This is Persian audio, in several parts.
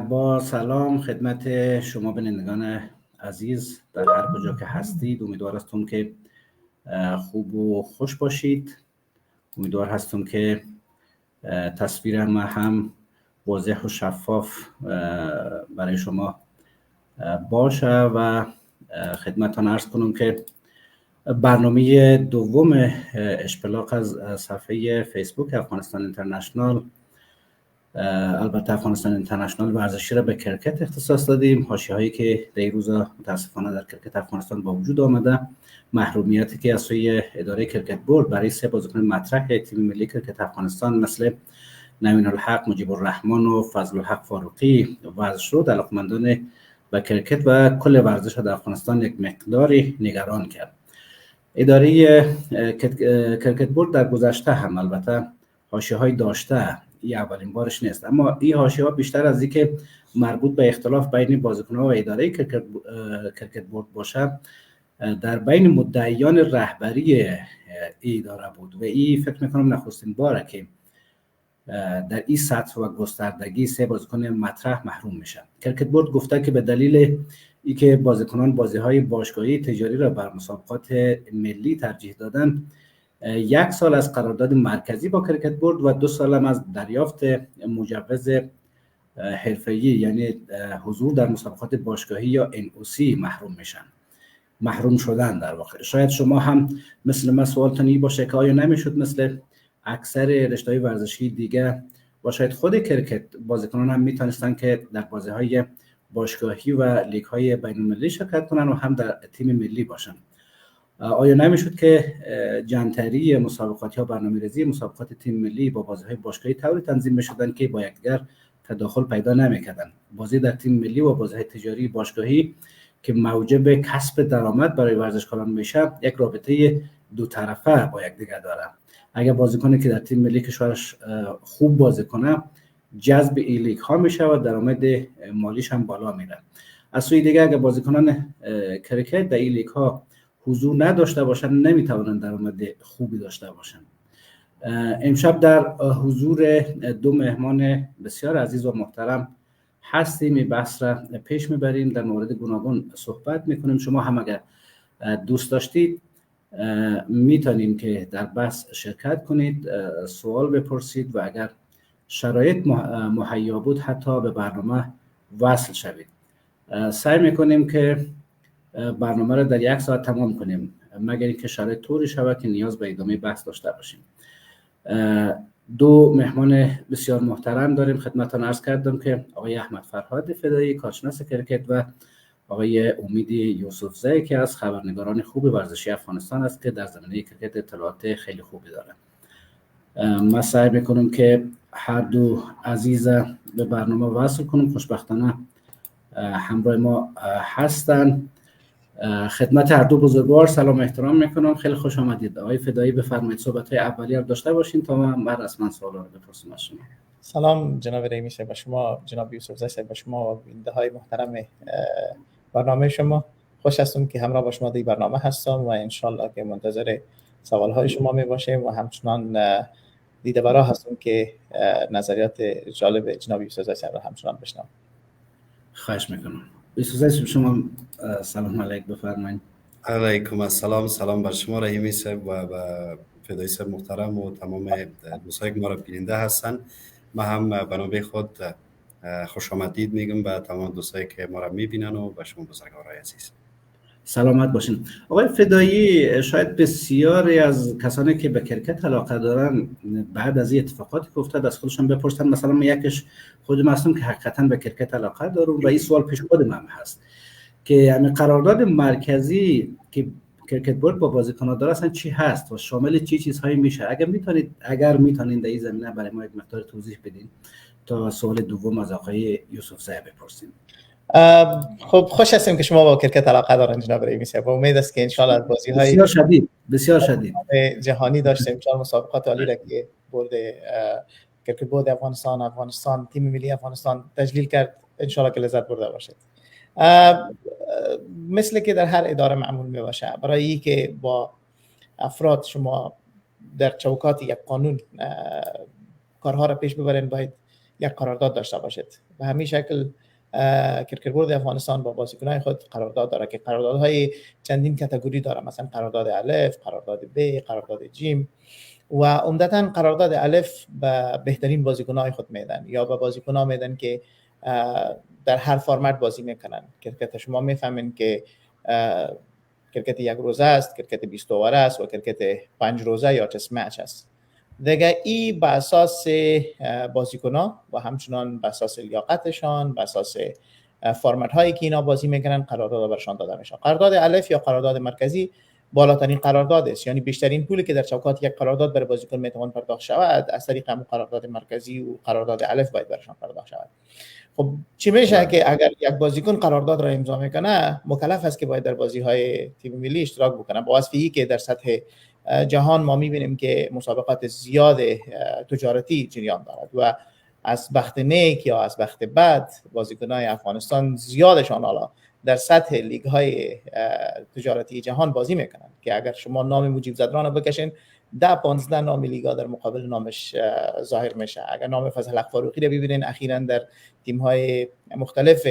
با سلام خدمت شما بینندگان عزیز در هر کجا که هستید. امیدوار هستم که خوب و خوش باشید. امیدوار هستم که تصویر ما هم واضح و شفاف برای شما باشه و خدمتتان عرض کنم که برنامه دوم اشپلاق از صفحه فیسبوک افغانستان اینترنشنال، البته افغانستان اینترنشنال ورزشی را به کرکت اختصاص دادیم. حاشیه‌هایی که در این روزا متاسفانه در کرکت افغانستان با وجود آمده، محرومیتی که از سوی اداره کرکت بورد برای 3 بازیکن مطرح تیم ملی کرکت افغانستان مثل نوین الحق، مجیب الرحمن و فضل الحق فاروقی وضع شد، علاقمندان به کرکت و کل ورزش در افغانستان یک مقداری نگران کرد. اداره کرکت بورد در گذشته هم البته حاشیه‌های داشته، این اولین بارش نیست، اما این حاشیه‌ها بیشتر از اینکه مربوط به اختلاف بین بازیکن‌ها و اداره کرکت بورد باشه، در بین مدعیان رهبری اداره بود و این فکر می‌کنم نخستین باره که در این سطح و گستردگی 3 بازیکن مطرح محروم میشن. کرکت بورد گفته که به دلیل اینکه بازیکنان بازی‌های باشگاهی تجاری را بر مسابقات ملی ترجیح دادند، 1 سال از قرارداد مرکزی با کرکت بورد و 2 سال هم از دریافت مجوز حرفه‌ای یعنی حضور در مسابقات باشگاهی یا NOC محروم شدن. در واقع شاید شما هم مثل من سوالتون این باشه که آیا نمیشد مثل اکثر رشته‌های ورزشی دیگه و شاید خود کرکت بازیکنان هم میتونستن که در بازی‌های باشگاهی و لیگ‌های بین‌المللی شرکت کنن و هم در تیم ملی باشن؟ آیا نمیشد که جنتری مسابقات یا برنامه‌ریزی مسابقات تیم ملی با بازی‌های باشگاهی طوری تنظیم می‌شدند که با یکدیگر تداخل پیدا نمی‌کردند؟ بازی در تیم ملی و بازی‌های تجاری باشگاهی که موجب کسب درآمد برای ورزشکاران میشه، یک رابطه دو طرفه با یکدیگر داره. اگر بازیکنی که در تیم ملی کشورش خوب بازی کنه، جذب این لیگ ها میشه و درآمد مالیش هم بالا میره. از سوی دیگه اگر بازیکنان کرکت در این لیگ ها حضور نداشته باشن، نمیتوانند درآمد خوبی داشته باشن. امشب در حضور 2 مهمان بسیار عزیز و محترم هستیم. این بحث را پیش میبریم، در مورد گوناگون صحبت میکنیم. شما هم اگر دوست داشتید میتونیم که در بحث شرکت کنید، سوال بپرسید و اگر شرایط مهیا بود حتی به برنامه وصل شوید. سعی میکنیم که برنامه را در 1 ساعت تمام کنیم، مگر اینکه شرایط طوری شود که نیاز به ادامه بحث داشته باشیم. 2 مهمان بسیار محترم داریم. خدمتتان عرض کردم که آقای احمد فرهاد فدایی، کارشناس کرکت، و آقای امید یوسفزی که از خبرنگاران خوب ورزشی افغانستان است که در زمینه کرکت اطلاعات خیلی خوبی داره. من سعی میکنم که هر دو عزیز به برنامه وصل کنم. خوشبختانه همراه ما هستن. خدمت هر دو بزرگوار سلام احترام میکنم. خیلی خوش آمدید. آقای فدایی بفرمایید صحبت‌های اولیه رو داشته باشین تا من رسما سوالا رو بپرسم از شما. سلام جناب رحیمی صاحب، شما جناب یوسفزی صاحب، شما و بیننده‌های محترم برنامه شما. خوش هستم که همراه با شما در برنامه هستم و انشالله که منتظر سوال‌های شما میباشیم و همچنان دیده برا هستم که نظریات جالب جناب یوسفزی صاحب رو همچنان بشنوم. خواهش میکنم. یوسفزی صاحب شما سلام علیکم بفرمایید. علیکم السلام. سلام بر شما رحیمی صاحب و فدایی صاحب محترم و تمام دوستایی که ما را بیننده هستن. ما هم به نوبه خود خوش آمدید میگم به تمام دوستایی که ما را میبینن و به شما بزرگوارای عزیز. سلامت باشین. آقای فدایی، شاید بسیاری از کسانی که به کرکت علاقه دارن بعد از این اتفاقاتی که افتاد از خودشون بپرسن. مثلا من یکش خودم هستم که حقیقتا به کرکت علاقه دارم و این سوال پیش خودم هم هست که همین قرارداد مرکزی که کرکت بورد با بازیکن‌ها داره اصلا چی هست و شامل چی چیزهایی میشه؟ اگر میتونید در این زمینه برای ما یک مقدار توضیح بدین تا سوال دوم از آقای یوسفزی بپرسیم. خب خوش هستیم که شما با کرکت علاقه دارین جناب رحیمی صاحب. امید است که ان شاء الله بازی‌های بسیار شدید جهانی داشتیم، چهار مسابقات عالی را که بورد کرکت بورد افغانستان تیم ملی افغانستان تجلیل کرد، ان شاء الله که لذت برده باشید. مثل که در هر اداره معمول می باشه، برای اینکه با افراد شما در چوکات یک قانون کارها را پیش ببرین، باید یک قرارداد داشته باشید. به همین شکل کرکت بورد افغانستان با بازیکنان خود قرارداد داره که قراردادهای چندین کاتگوری داره، مثلا قرارداد الف، قرارداد ب، قرارداد جیم و عمدتا قرارداد الف به بهترین بازیکنان خود میدن یا به بازیکنان میدن که در هر فرمت بازی میکنن. کرکت شما میفهمین که کرکت یک روزه است، کرکت 20 اوور است و کرکت 5 روزه یا تست مچ است. دیگه این به اساس بازیکن‌ها و همچنان به اساس لیاقتشان، به اساس فرمت هایی که اینا بازی میکنن قرارداد برشان داده میشه. قرارداد الف یا قرارداد مرکزی بالاترین قرارداد است، یعنی بیشترین پولی که در چوکات یک قرارداد برای بازیکن میتوان پرداخت شود از طریق همون قرارداد مرکزی و قرارداد الف باید برشان پرداخت شود. خب چی میشه که اگر یک بازیکن قرارداد را امضا میکنه مکلف است که باید در بازی‌های تیم ملی اشتراک بکنه، با واسطه که در سطح جهان ما میبینیم که مسابقات زیاد تجارتی جریان دارد و از بخت نیک یا از بخت بد بازیکنان افغانستان زیادشان حالا در سطح لیگ های تجارتی جهان بازی میکنن که اگر شما نام مجیب زدران بکشین 10-15 نام لیگا در مقابل نامش ظاهر میشه. اگر نام فضل حق فاروقی رو ببینین اخیراً در تیم های مختلف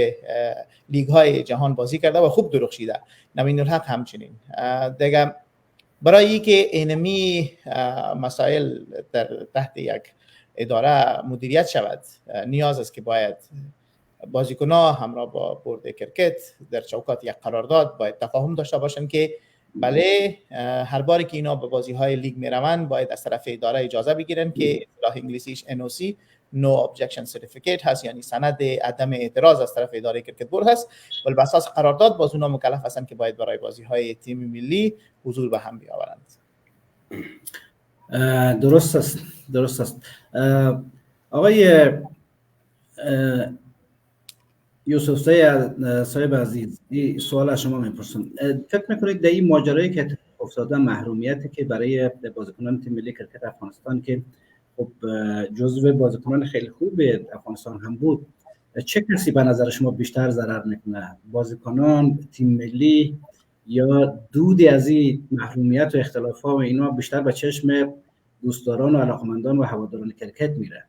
لیگ های جهان بازی کرده و خوب درخشیده. نمین الحق همچنین. دیگه برای اینکه اینمی مسائل در تحت یک اداره مدیریت شود نیاز است که باید بازیکن‌ها همراه با بورد کرکت در چوکات یک قرارداد باید تفاهم داشته باشند که بله هر باری که اینا به بازی‌های لیگ میروند باید از طرف اداره اجازه بگیرن که اصطلاح انگلیسیش NOC No Objection Certificate هست، یعنی سند عدم اعتراض از طرف اداره کرکت بورد هست، ولی بر اساس قرارداد باز اونا مکلف هستند که باید برای بازی‌های تیم ملی حضور به هم بیاورند. درست است. آقای یوسف صاحب عزیز، این سوال از شما میپرسم. فکر میکنید در این ماجرایی که افتاده، محرومیتی که برای بازیکنان تیم ملی کرکت افغانستان که خب جزو بازیکنان خیلی خوب افغانستان هم بود، چه کسی به نظر شما بیشتر ضرر میکنه؟ بازیکنان، تیم ملی، یا دودی از این محرومیت و اختلافات و اینا بیشتر به چشم دوستداران و علاقمندان و هواداران کرکت میره؟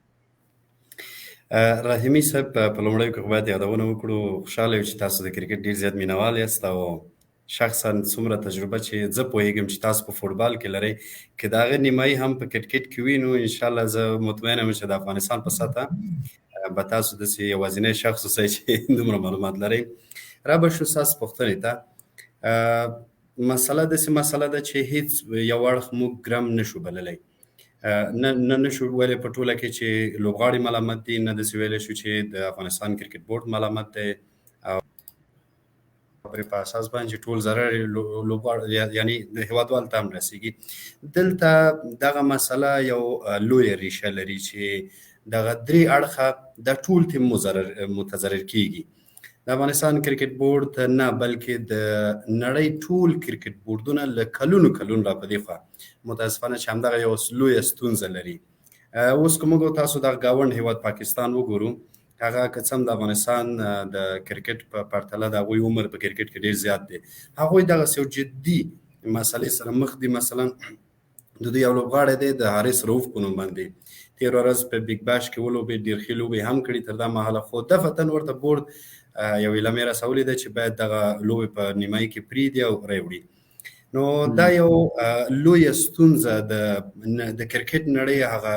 رحیمي صاحب په لومړیو کې باید یادونه وکړو، خوشحاله یو چې تاسو د کرکټ ډیر زیات مینوال یاست او شخصا څومره تجربه چې زه پوهیږم چې تاسو په فوټبال کې لرئ، که د هغې نیمایي هم په کرکټ کې وي نو انشاءالله زه مطمئنه یم چې د افغانستان په سطحه به تاسو داسې یوازینی شخص اوسئ چې دومره معلومات لرئ. را به شو ستاسو پوښتنې ته. مسله داسې مسله ده چې هیڅ یو اړخ موږ ګرم نشو بللی، نه نشو ویلی په ټوله کې چې لوبغاړي ملامت دي، نه داسې ویلی شو چې د افغانستان کرکټ بورډ ملامت دی او پرې په اساس باندې ټول ضرر لوبغاړي یعنی د هیوادوال ته هم رسیږي. دلته دغه مسله یو لویه ریشه لري چې دغه درې اړخه د ټول تیم متضرر کیږي. د افغانستان کرکټ بورډ نه بلکې د نړۍ ټول کرکټ بورډونه له کلونو را په دې خوا متاسفانه چې همدغه یو لویه ستونزه لري. اوس که موږ تاسو دغه ګاونډ هیواد پاکستان وګورو، هغه که څه هم د افغانستان د کرکټ په پرتله د هغوی عمر په کرکټ کې ډېر زیات دی، هغوی دغسې یو جدي مسلې سره مخ دي. مثلا د دوی یو لوبغاړی دی د حارث رؤف په نوم باندې تېره ورځ په بیګ باش کې ولوبېد، ډېر ښې لوبې هم کړي تر دا مهاله، خو دفتن ورته بورډ یو اعلامیه رسولې ده چې باید دغه لوبې په نیمایي کې پرېږدي او راوړي. نو دا یو لویه ستونزه د کرکټ نړۍ هغه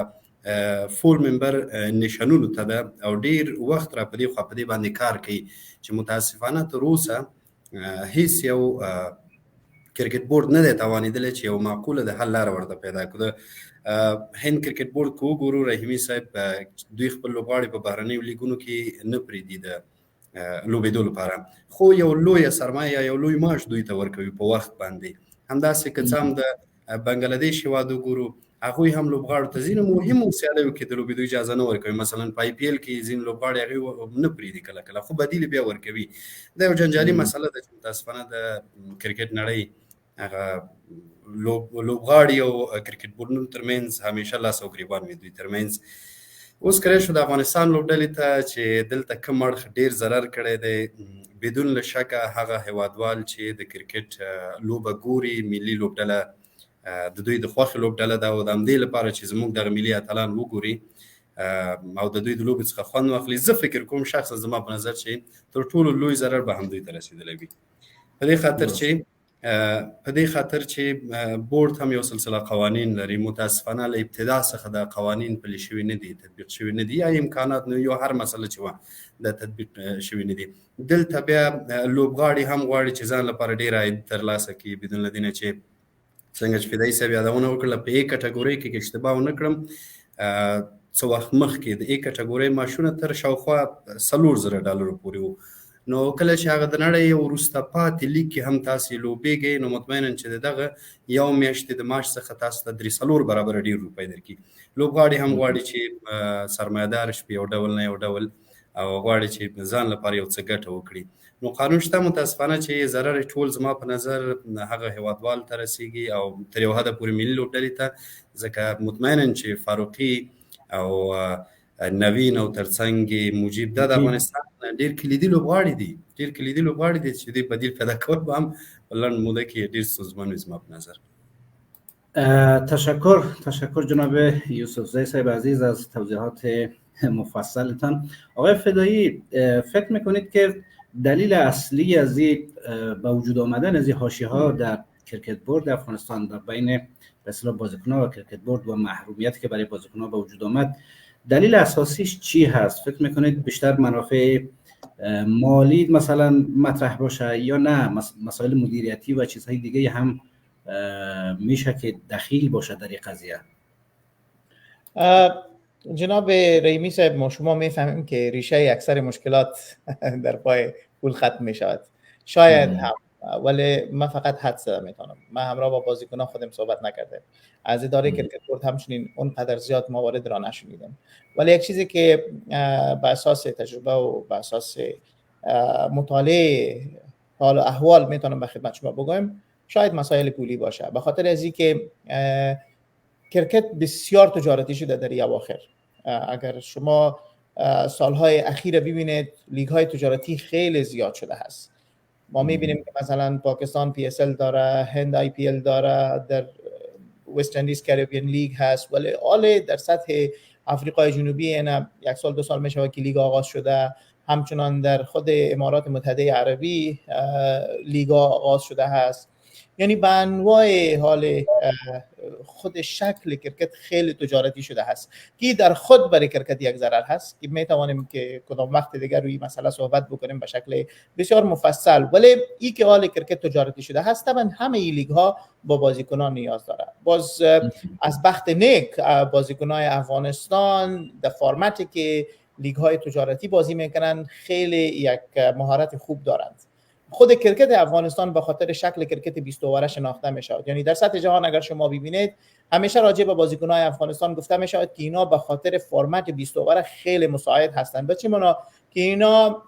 فول ممبر نشانونو ته ده او ډېر وخت را په دې خوا په دې باندې کار کوي چې متاسفانه تر اوسه هیڅ یو کرکټ بورډ نه دی توانېدلی چې یو معقوله د حل لاره ورته پیدا کړو. هند کرکټ بورډ که وګورو، رحیمي صاحب دوی خپل لوبغاړي په بهرنیو لیګونو کې نه پرېږدي د لوبېدو لپاره، خو یو لویه سرمایه یو لوی معاش دوی ته ورکوي په وخت باندې. همداسې که څه هم د بنګلادیش هېواد وګورو، هغوی هم لوبغاړو ته ځینو مهمو سیالیو کې د لوبېدو اجازه نه ورکوي. مثلا په IPL کې ځینې لوبغاړي هغوی نه پرېږدي کله کله، خو بدیل بیا ورکوي. دا یو جنجالي مسله ده چې متاسفانه د کرکټ نړۍ هغه لوبغاړي او کرکټ بورډونو ترمنځ همیشه لاس او ګریوان وي دوی ترمنځ. اوس کلی شو د افغانستان لوبډلې ته چې دلته کوم اړخ ډېر ضرر کړی دی، بدون له شکه هغه هیوادوال چې د کرکټ لوبه ګوري، ملي لوبډله د دوی د خوښې لوبډله ده او د همدې لپاره چې زموږ دغه ملي اتلان وګوري او د دوی د لوبې څخه خوند واخلي. زه فکر کوم شخصا زما په نظر چې تر ټولو لوی ضرر به هم دوی ته رسېدلی وي. په دې خاطر چې بورډ هم یو سلسله قوانین لري. متاسفانه له ابتدا څخه دا قوانین پلي شوي نه دي، تطبیق شوي نه دي، یا امکانات نه یو هر مسله چې وه د تطبیق شوي نه دي. دلته بیا لوبغاړي هم غواړي چې ځان لپاره ډېر عاید ترلاسه کړي، بدون له دې نه چې څنګه چې فدایي صاحب یادونه وکړله په A کټګورۍ کې که اشتباه ونه کړم څه وخت مخکې د A کټګورۍ معاشونه تر شاوخوا $4,000 پورې وو. نو کله چې هغه د نړۍ وروسته پاتې لیګ کې هم تاسې لوبېږئ نو مطمئنا چې دغه یو میاشتې د معاش څخه تاسو ته 3 برابره ډېر روپۍ درکړي. لوبغاړي هم غواړي چې سرمایه‌دار شي په یو ډول نه یو ډول، او غواړي چې ځان لپاره یو څه ګټه وکړي. نو قانون شته، متاسفانه چې ضرر ټول زما په نظر هغه هیوادوال ته رسیږي او تر یو حده پورې ملي لوبډلې ته، ځکه مطمئنا چې فاروقي او نوین او ترڅنګ مجیب د افغانستان ډېر کلیدي لوبغاړي دي چې دوی بدیل پیدا کول به هم په لنډ موده کې ډېر ستونزمن وي زما په نظر. تشکر جناب یوسفزی صاحب عزیز از توضیحات مفصلتان. آقای فدایی، فکر میکنید که دلیل اصلی از به وجود آمدن از حاشیه‌ها در کرکت بورد افغانستان در بین به اصطلاح بازیکن‌ها و کرکت بورد و محرومیتی که برای بازیکن‌ها به وجود آمد، دلیل اساسیش چی هست؟ فکر میکنید بیشتر منافع مالی مثلا مطرح باشه یا نه مسائل مدیریتی و چیزهای دیگه هم میشه که دخیل باشه در این قضیه؟ جناب رحیمی صاحب، ما شما میفهمیم که ریشه اکثر مشکلات در پای پول ختم میشود. شاید هم، ولی من فقط حد زدم میتونم. من همراه با بازیکنان خودم صحبت نکردم. از اداره کرکت بورد همچنین اونقدر زیاد موارد را نشنیدم. ولی یک چیزی که به اساس تجربه و به اساس مطالعه حال و احوال میتونم به خدمت شما بگویم، شاید مسائل پولی باشه. به خاطر از اینکه کرکت بسیار تجارتی شده در این اواخر. اگر شما سالهای اخیر ببینید، لیگ های تجارتی خیلی زیاد شده هست. ما میبینیم که مثلا پاکستان PSL داره، هند IPL داره، در وست اندیز کریبین لیگ هست، ولی آله در سطح آفریقای جنوبی اینا 1 سال 2 سال میشه که لیگ آغاز شده. همچنان در خود امارات متحده عربی لیگ آغاز شده هست. یعنی به انواع حال خود شکل کرکت خیلی تجارتی شده هست که در خود برای کرکت یک ضرر هست که میتوانیم که کدام وقت دیگر روی مسئله صحبت بکنیم به شکل بسیار مفصل. ولی این که حال کرکت تجارتی شده هست، طبعا همه این لیگ ها با بازیکنان نیاز داره. باز از بخت نیک بازیکنان افغانستان در فرمتی که لیگ های تجارتی بازی میکنن خیلی یک مهارت خوب دارند. خود کرکت افغانستان به خاطر شکل کرکت 20 اوور شناخته میشود. یعنی در سطح جهان اگر شما ببینید، همیشه راجع به بازیکنان افغانستان گفته میشود که اینا به خاطر فرمت 20 اوور خیلی مساعد هستند. به چه معنا؟ که اینا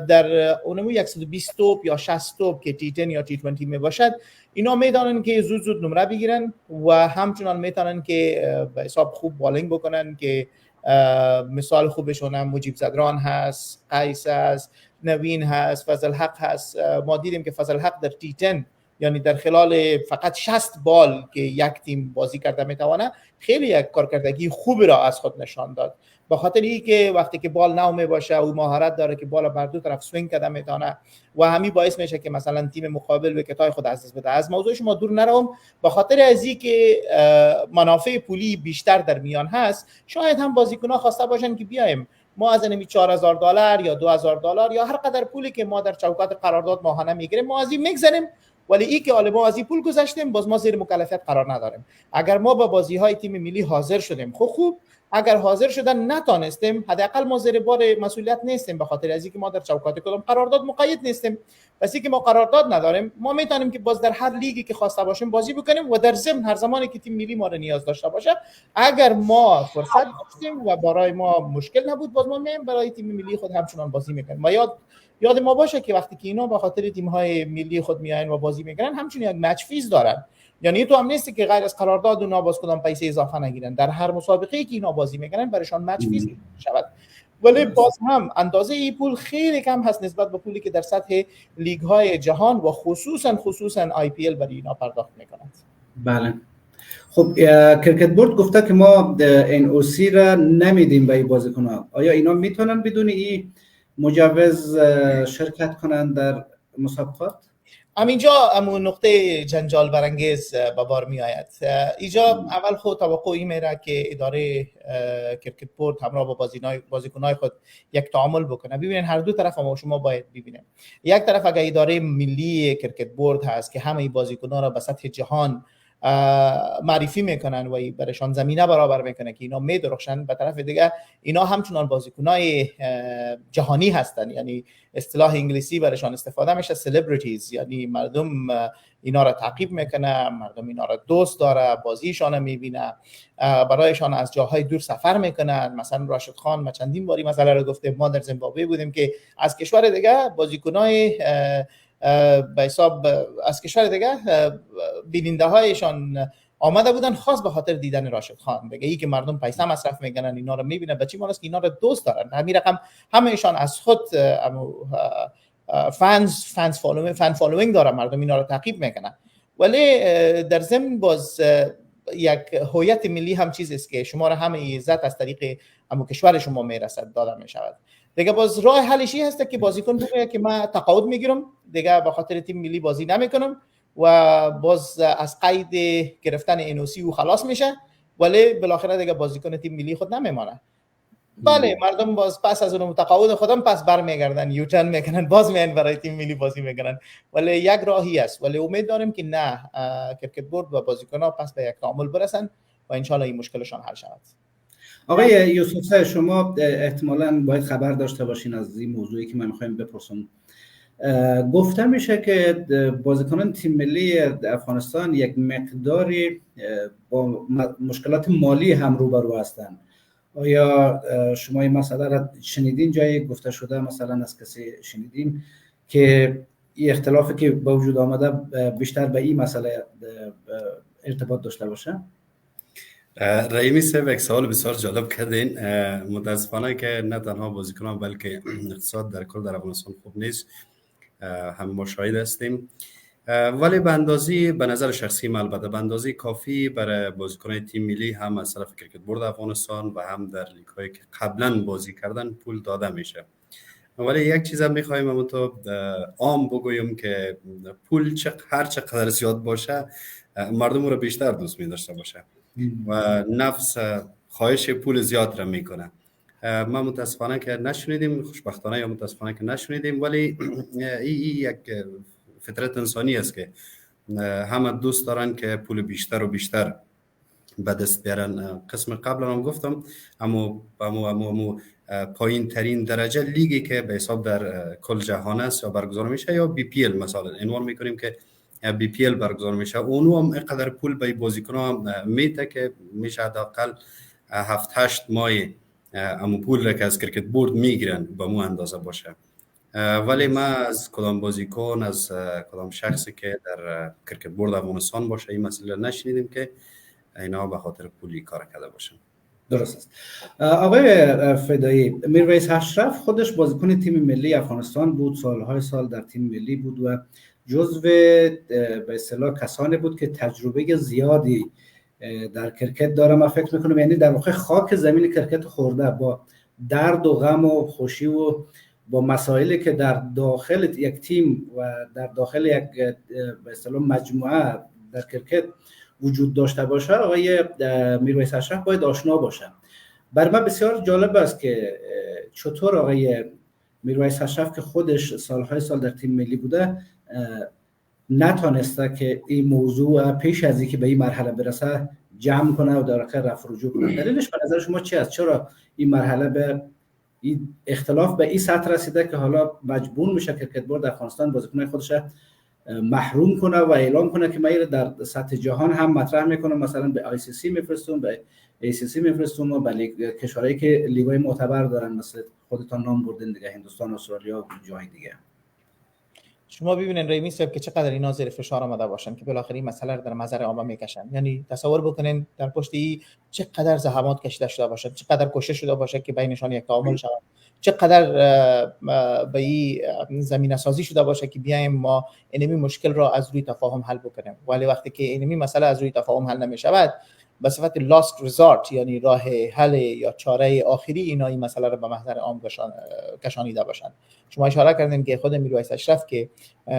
در اونم 120 توپ یا 60 توپ که T10 یا T20 می باشد، اینا میتونن که زود نمره بگیرن و همچنان میتونن که به حساب خوب بالینگ بکنن. که مثال خوبشون هم مجیب زدران هست، قیس هست، نوین هست، فضل حق هست. ما دیدیم که فضل حق در T10 یعنی در خلال فقط 60 بال که یک تیم بازی کرده میتونه خیلی یک کارکردگی خوبی را از خود نشان داد. به خاطر اینکه وقتی که بال نو می باشه او مهارت داره که بال بر دو طرف سوینگ کرده میتونه و همین باعث میشه که مثلا تیم مقابل وکتای خود از دست بده. از موضوع شما دور نروم. به خاطر از اینکه منافع پولی بیشتر در میان هست، شاید هم بازیکن‌ها خواسته باشن که بیایم ما از اینمی $4,000 یا $2,000 یا هر قدر پولی که ما در چوکات قرارداد ماهانه میگیریم ما از این میگذریم. ولی این که حالا ما از این پول گذاشتیم باز ما زیر مکلفیت قرار نداریم. اگر ما با بازی‌های تیم ملی حاضر شدیم خوب، اگر حاضر شدن نتونستیم، حداقل ما زیر بار مسئولیت نیستیم، به خاطر از اینکه ما در چوکات کدام قرارداد مقید نیستیم. پس اینکه ما قرارداد نداریم، ما میتونیم که باز در هر لیگی که خواسته باشیم بازی بکنیم و در ضمن هر زمانی که تیم ملی ما رو نیاز داشته باشه، اگر ما فرصت داشتیم و برای ما مشکل نبود، باز ما میایم برای تیم ملی خود همچنان بازی میکنیم. ما یاد ما باشه که وقتی که اینا به خاطر تیم‌های ملی خود میاین و بازی میکنن، همچنین یک مچ فیز دارن. یعنی تو هم نیستی که غیر از قرارداد اونا باز کدام پیسه اضافه نگیرن. در هر مسابقه‌ای که اینا بازی میکنن برایشان مچ فیز شود. ولی باز هم اندازه این پول خیلی کم هست نسبت به پولی که در سطح لیگ‌های جهان و خصوصاً IPL برای اینا پرداخت میکنند. بله. خب کرکت بورد گفته که ما این اوسی را نمیدیم به این بازیکن‌ها. آیا اینا میتونن بدون این مجوز شرکت کنن در مسابقات؟ همینجا همون نقطه جنجال برانگیز به بار می آید. اینجا اول خود توقع این میره که اداره کرکت بورد همراه با بازیکن‌های خود یک تعامل بکنه. ببینین هر دو طرف ما شما باید ببینیم. یک طرف اگر اداره ملی کرکت بورد هست که همه بازیکن‌ها را به سطح جهان معرفی میکنن و برایشان زمینه برابر میکنه که اینا میدرخشن، به طرف دیگه اینا همچنان بازیکنای جهانی هستن، یعنی اصطلاح انگلیسی برایشان استفاده میشه سلبریتیز، یعنی مردم اینا را تعقیب میکنه، مردم اینا را دوست داره، بازیشان میبینه، برایشان از جاهای دور سفر میکنن. مثلا راشد خان ما چندین باری مثلا رو گفته، ما در زیمبابوه بودیم که از کشور دیگه بازیکنای به حساب از کشور دیگه بیننده هایشان آمده بودن خاص به خاطر دیدن راشد خان. دیگه ای که مردم پیسه مصرف میکنن اینا رو میبینن، بچی ماست که اینا رو دوست دارن، همین رقم همهشان از خود فن فالوینگ دارن، مردم اینا رو تعقیب میکنن. ولی در ضمن باز یک هویت ملی هم چیزی است که شما را همه عزت از طریق همون کشور شما میرسد داده میشود. دیگه باز راه حلشی هست که بازیکن بگه که من تقاعد میگیرم، دیگه به خاطر تیم ملی بازی نمیکنم و باز از قید گرفتن انوسی او خلاص میشه، ولی بالاخره دیگه بازیکن تیم ملی خود نمیمانه. بله مردم باز پس از اون تقاعد خودم پس برمیگردن، یوترن میکنن، باز میان برای تیم ملی بازی میکنن. ولی یک راهی است، ولی امید داریم که نه، کرکت بورد و بازیکن‌ها پس به یک تعامل برسن و ان شاءالله این مشکلشان حل شود. آقای یوسف شما احتمالاً باید خبر داشته باشین از این موضوعی که من میخوایم بپرسم. گفته میشه که بازیکنان تیم ملی افغانستان یک مقداری با مشکلات مالی هم روبرو هستند. آیا شما این مسئله را شنیدین؟ جایی گفته شده مثلا از کسی شنیدین که این اختلافی که با وجود آمده بیشتر به این مسئله ارتباط داشته باشه؟ رحیمی صاحب یک سوال بسیار جالب کردین. متاسفانه که نه تنها بازیکنان بلکه اقتصاد در کل در افغانستان خوب نیست، هم ما شاهد هستیم. ولی به اندازی، به نظر شخصی من البته به اندازی کافی برای بازیکنان تیم ملی هم از طرف کرکت بورد افغانستان و هم در لیگ هایی که قبلا بازی کردن پول داده میشه. ولی یک چیز هم میخوایم همون تو عام بگویم که پول هر چقدر زیاد باشه مردم رو بیشتر دوست می‌داشته باشه و نفس خواهش پول زیاد را میکنه. ما متاسفانه که نشنیدیم، خوشبختانه یا متاسفانه که نشنیدیم، ولی این یک فطرت انسانی است که همه دوست دارن که پول بیشتر و بیشتر به دست بیارن. قسم قبلا هم گفتم امو پایین ترین درجه لیگی که به حساب در کل جهان است یا برگزار میشه یا بی پی ال مثلا عنوان میکنیم که بی پی ال برگزار میشه، اونو هم اینقدر پول به بازیکن‌ها میده که میشه حداقل 7-8 ماه امو پول را که از کرکت بورد میگیرن به مو اندازه باشه. ولی ما از کدام بازیکن، از کدام شخصی که در کرکت بورد افغانستان باشه این مسئله نشنیدیم که اینا به خاطر پولی کار کرده باشن. درست است. آقای فدایی، میرویس اشرف خودش بازیکن تیم ملی افغانستان بود، سالهای سال در تیم ملی بود و جزو به اصطلاح کسانی بود که تجربه زیادی در کرکت داره. من فکر میکنم یعنی در واقع خاک زمین کرکت خورده، با درد و غم و خوشی و با مسائلی که در داخل یک تیم و در داخل یک به اصطلاح مجموعه در کرکت وجود داشته باشه، آقای میرویس اشرف باید آشنا باشه. بر من بسیار جالب است که چطور آقای میرویس اشرف که خودش سالهای سال در تیم ملی بوده نتونسته که این موضوع پیش از اینکه به این مرحله برسه جمع کنه و در واقع رفع رجوع کنه. دلیلش به نظر شما چی است؟ چرا این مرحله به این اختلاف به این سطح رسیده که حالا مجبور میشه کرکت بورد افغانستان بازیکنان خودش محروم کنه و اعلام کنه که من در سطح جهان هم مطرح میکنم، مثلا به آی سی سی میفرستم، به ای سی سی میفرستم و به کشورهایی که لیگ‌های معتبر دارن مثل خودتان نام بردین دیگه، هندوستان، استرالیا و جای دیگه. شما ببینید رحیمی صاحب که چقدر اینا زیر فشار آمده باشن که بالاخره این مسئله رو در نظر عامه میکشن. یعنی تصور بکنین در پشت این چقدر زحمات کشیده شده باشه، چقدر کوشش شده باشه که بینشان یک تعامل شود چقدر به این زمینه سازی شده باشه که بیایم ما اینمی مشکل را از روی تفاهم حل بکنیم. ولی وقتی که اینمی مسئله از روی تفاهم حل نمی شود، به صفت لاست ریزارت یعنی راه حل یا چاره آخری اینا این مسئله را به محضر عام کشانیده باشند. شما اشاره کردین که خود میرویس اشرف که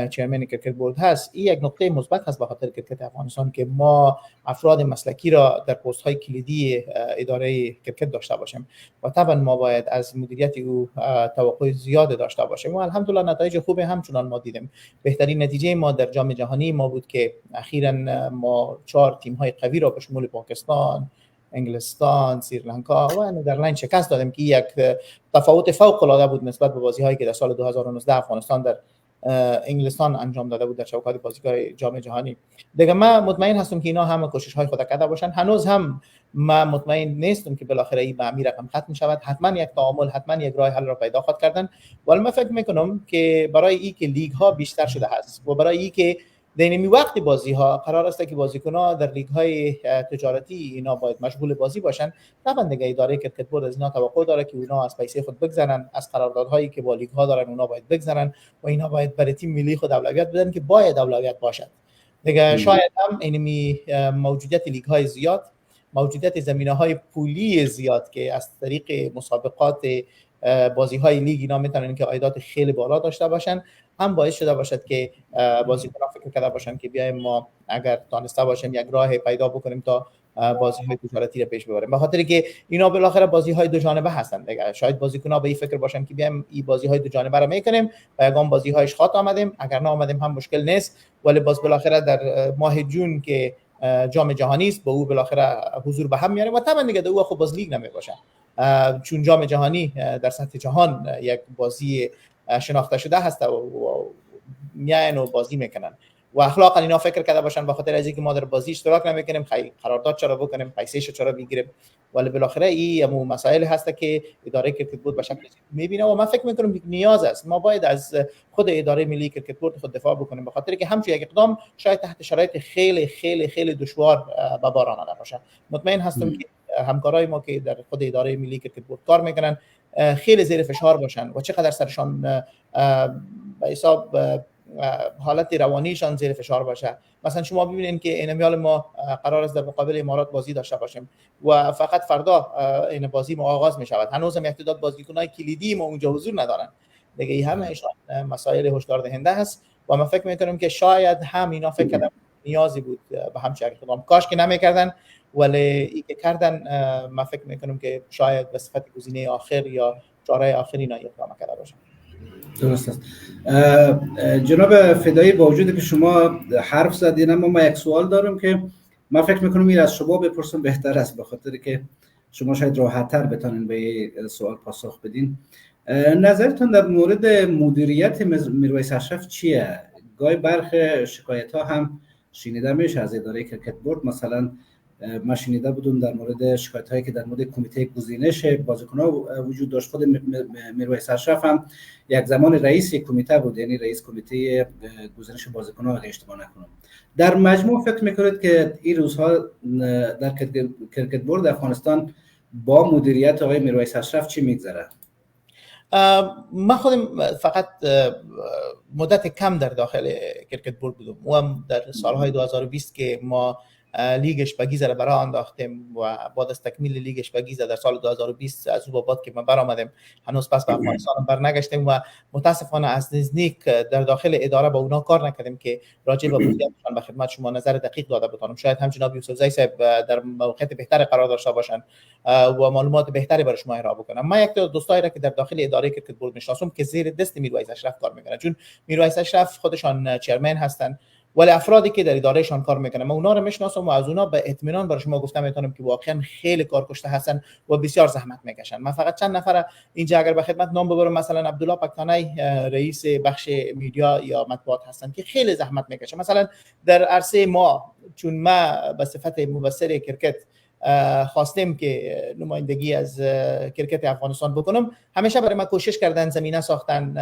چیرمن کرکت بورد هست، این یک نقطه مثبت هست به خاطر کرکت افغانستان که ما افراد مسلکی را در پست های کلیدی اداره کرکت داشته باشیم و طبعا ما باید از مدیریت او توقع زیاد داشته باشیم و الحمدلله نتایج خوبی همچنان ما دیدیم. بهترین نتیجه ما در جام جهانی ما بود که اخیراً ما 4 تیم های قوی را به شمول پاکستان، انگلستان، سریلانکا و ندرلند شکست دادیم که یک تفاوت فوق العاده بود نسبت به بازی‌هایی که در سال 2019 افغانستان در انگلستان انجام داده بود در چوکات بازی‌های جام جهانی. دیگه من مطمئن هستم که اینا همه کوشش‌های خود کرده باشن. هنوز هم من مطمئن نیستم که بالاخره این به امیر رقم ختم شود. حتما یک تعامل، حتما یک راه حل را پیدا خواهد کردن. ولی من فکر می‌کنم که برای این که لیگ‌ها بیشتر شده است و برای این که در این وقت بازی‌ها قرار است که بازیکن‌ها در لیگ‌های تجارتی اینا باید مشغول بازی باشن، طبعا دیگه اداره کرکت بورد از اینا توقع داره که اینا از پیسه خود بگذرن، از قراردادهایی که با لیگ‌ها دارن اونا باید بگذرن و اینا باید برای تیم ملی خود اولویت بدن که باید اولویت باشد. دیگه شاید هم اینمی موجودیت لیگ‌های زیاد، موجودیت زمینه‌های پولی زیاد که از طریق مسابقات بازی‌های لیگ اینا میتونن که عایدات خیلی بالا داشته باشن، هم باعث شده باشد که بازیکنان فکر کرده باشن که بیایم ما اگر تانسته باشیم یک راه پیدا بکنیم تا بازی‌های تجارتی رو پیش ببریم، به خاطر که اینا بالاخره بازی‌های دو جانبه هستن دیگه. شاید بازیکن‌ها به این فکر باشن که بیایم این بازی‌های دو جانبه رو میکنیم و یگان بازی‌های اشخاص آمدیم، اگر نه آمدیم هم مشکل نیست، ولی باز بالاخره در ماه جون که جام جهانی است با او بالاخره حضور به هم میاریم و طبعا دیگه او خب باز لیگ نمیباشه، چون جام جهانی در سطح جهان یک بازی شناخته شده هست و میاین و بازی میکنن و اخلاقا اینا فکر کرده باشن به خاطر از اینکه ما در بازی اشتراک نمیکنیم قرارداد چرا بکنیم، پیسه‌شو چرا بگیریم. ولی بالاخره این مسائل هست که اداره کرکت بورد به شکلی میبینه و من فکر میکنم نیاز است ما باید از خود اداره ملی کرکت بورد خود دفاع بکنیم، به خاطر که همچون یک اقدام شاید تحت شرایط خیلی خیلی خیلی دشوار به بار آمده باشه. مطمئن هستم که همکارای ما که در خود اداره ملی کرکت بورد کار میکنن خیلی زیر فشار باشن و چقدر سرشان به حساب حالت روانیشان زیر فشار باشه. مثلا شما ببینید که این میال ما قرار است در مقابل امارات بازی داشته باشیم و فقط فردا این بازی ما آغاز می شود، هنوز هم یک تعداد بازیکنای کلیدی ما اونجا حضور ندارن دیگه. این همه مسائل هشدار دهنده است و من فکر میکنم که شاید هم اینا فکر کردن نیازی بود به همچین اقدام، کاش که نمیکردن، ولی این که کردن من فکر میکنم که شاید به صفت گزینه آخر یا چاره آخری اینا اقدام کرده باشن. درست است. جناب فدایی، با وجودی که شما حرف زدین اما ما یک سوال دارم که من فکر میکنم این از شما بپرسم بهتر است، به خاطر که شما شاید راحت‌تر بتونین به این سوال پاسخ بدین. نظرتون در مورد مدیریت میرویس اشرف چیه؟ گاهی برخی شکایت‌ها هم شنیده میشه از اداره کرکت بورد، مثلا ما شنیده بودم در مورد شکایت‌هایی که در مورد کمیته گزینش بازیکن‌ها وجود داشت. خود میرویس اشرف هم یک زمان رئیس کمیته بود، یعنی رئیس کمیته گزینش بازیکن‌ها اگه اشتباه نکنم. در مجموع فکر می‌کنید که این روزها در کرکت بورد افغانستان با مدیریت آقای میرویس اشرف چی می‌گذره؟ من خودم فقط مدت کم در داخل کرکت بورد بودم و هم در سالهای 2020 که ما لیگش به گیزه را برای انداختیم و بعد از تکمیل لیگش به گیزه در سال 2020 از اوباباد که ما برآمدیم هنوز پس به افغانستان برنگشتیم و متاسفانه از نزدیک در داخل اداره با اونا کار نکردیم که راجع به وضعیتشان به خدمت شما نظر دقیق داده بتونم. شاید هم جناب یوسف زی صاحب در موقعیت بهتری قرار داشته باشن و معلومات بهتری برای شما ارائه بکنن. من یک دوستایی را که در داخل اداره کرکت بورد میشناسم که زیر دست میرویس اشرف کار میکنن، چون میرویس اشرف خودشان چیرمن هستن ولی افرادی که در ادارهشان کار میکنن من اونا رو میشناسم و از اونا به اطمینان برای شما گفتم میتونم که واقعا خیلی کارکشته هستن و بسیار زحمت میکشن. من فقط چند نفر اینجا اگر به خدمت نام ببرم، مثلا عبدالله پاکتانی رئیس بخش میدیا یا مطبوعات هستن که خیلی زحمت میکشن. مثلا در عرصه ما چون ما به صفت مبصر کرکت خواستیم که نمایندگی از کرکت افغانستان بکنم، همیشه برای ما کوشش کردن، زمینه ساختن،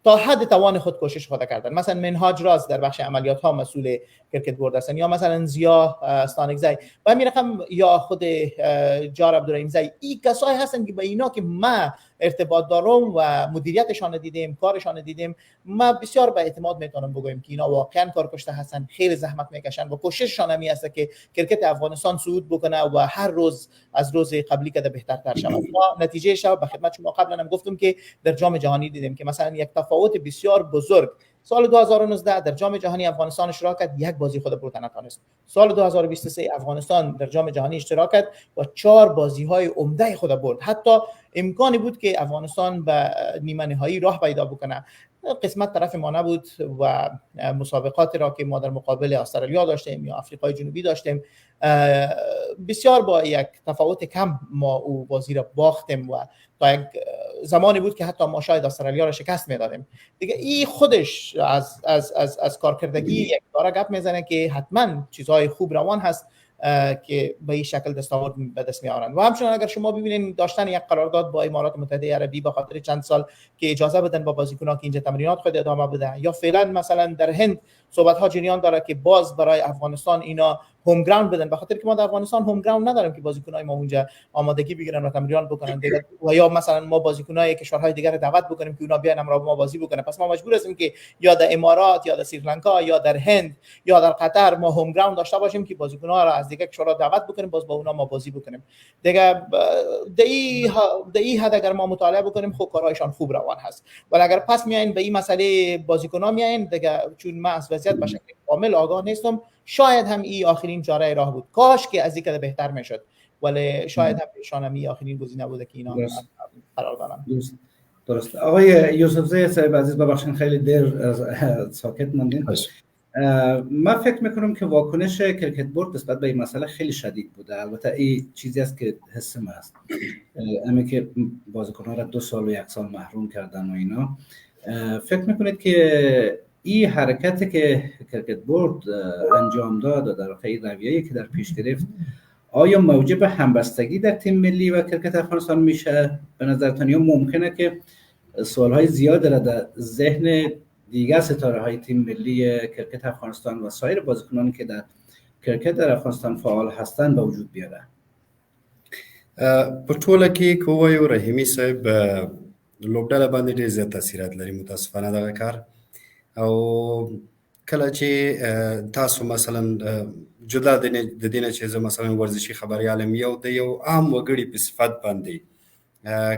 تا حد توان خود کوشش خود کردن. مثلا منهاج راز در بخش عملیات ها مسئول کرکت بورد هستن، یا مثلا زیا استانکزی و همین رقم یا خود جار عبدالرحیم زی. این کسایی هستن که با اینا که ما ارتباط دارم و مدیریتشان دیدیم، کارشان دیدیم، ما بسیار به اعتماد میتونم بگویم که اینا واقعا کارکشته هستن، خیلی زحمت میکشن و کوشششان همی است که کرکت افغانستان صعود بکنه و هر روز از روز قبلی که بهترتر شود. ما نتیجه شب به خدمت شما قبلا هم گفتم که در جام جهانی دیدیم که مثلا یک تفاوت بسیار بزرگ سال 2019 در جام جهانی افغانستان اشتراک کرد، یک بازی خود برد نتونست. سال 2023 افغانستان در جام جهانی اشتراک کرد و 4 بازی‌های عمده خود برد. حتی امکانی بود که افغانستان به نیمه نهایی راه پیدا بکنه، قسمت طرف ما نبود و مسابقات را که ما در مقابل استرالیا داشتیم یا آفریقای جنوبی داشتیم بسیار با یک تفاوت کم ما او بازی را باختیم و تا یک زمانی بود که حتی ما شاید استرالیا را شکست میدادیم. دیگه این خودش از کارکردگی یک داره گپ میزنه که حتما چیزهای خوب روان هست که به این شکل دستاورد به دست میارن. و همچنین اگر شما ببینید داشتن یک قرارداد با امارات متحده عربی به خاطر چند سال که اجازه بدن با بازیکنان که اینجا تمرینات خود ادامه بده، یا فعلا مثلا در هند صحبت ها جریان داره که باز برای افغانستان اینا هوم گراوند بدن، به خاطر که ما در افغانستان هوم گراوند نداریم که بازیکنای ما اونجا آمادگی بگیرن و تمرین بکنن دیگه، و یا مثلا ما بازیکنای کشورهای دیگر دعوت بکنیم که اونا بیان امروز ما بازی بکنن. پس ما مجبور هستیم که یا در امارات یا در سریلانکا یا در هند یا در قطر ما هوم گراوند داشته باشیم که بازیکن‌ها را از دیگه کشورها دعوت بکنیم، باز با اونا ما بازی بکنیم دیگه. در این حد اگر ما مطالعه بکنیم خب کارهایشان خوب روان هست. ولی اگر پس میاین به این مسئله بازیکن‌ها میاین دیگه، چون من از وضعیت به شکل کامل آگاه نیستم، شاید هم این آخرین چاره راه بود، کاش که از اینکه بهتر میشد، ولی شاید هم ایشان هم این آخرین گزینه بوده که اینا قرار دارن. درست. آقای یوسفزی صاحب عزیز، ببخشید خیلی دیر ساکت موندین. من فکر میکنم که واکنش کرکت بورد نسبت به این مسئله خیلی شدید بوده. البته این چیزی است که حس ما است، همین که بازیکن‌ها را 2 سال و 1 سال محروم کردن و اینا. فکر میکنید که این حرکتی که کرکت بورد انجام داد در واقع این رویه‌ای که در پیش گرفت آیا موجب همبستگی در تیم ملی و کرکت افغانستان میشه؟ به نظرتان یا ممکنه که سوالهای زیاد را در ذهن دیگر ستاره‌های تیم ملی کرکت افغانستان و سایر بازیکنانی که در کرکت در افغانستان فعال هستند به وجود بیاره؟ په ټوله کې کووایو رحیمي صاحب لوبډله باندې ډېر زیات تاثیرات لري متاسفانه دغه کار. او کله چې تاسو مثلا جدا د دې نه چې زه مثلا ورزشي خبریال یم، یو د یو عام وګړي په صفت باندې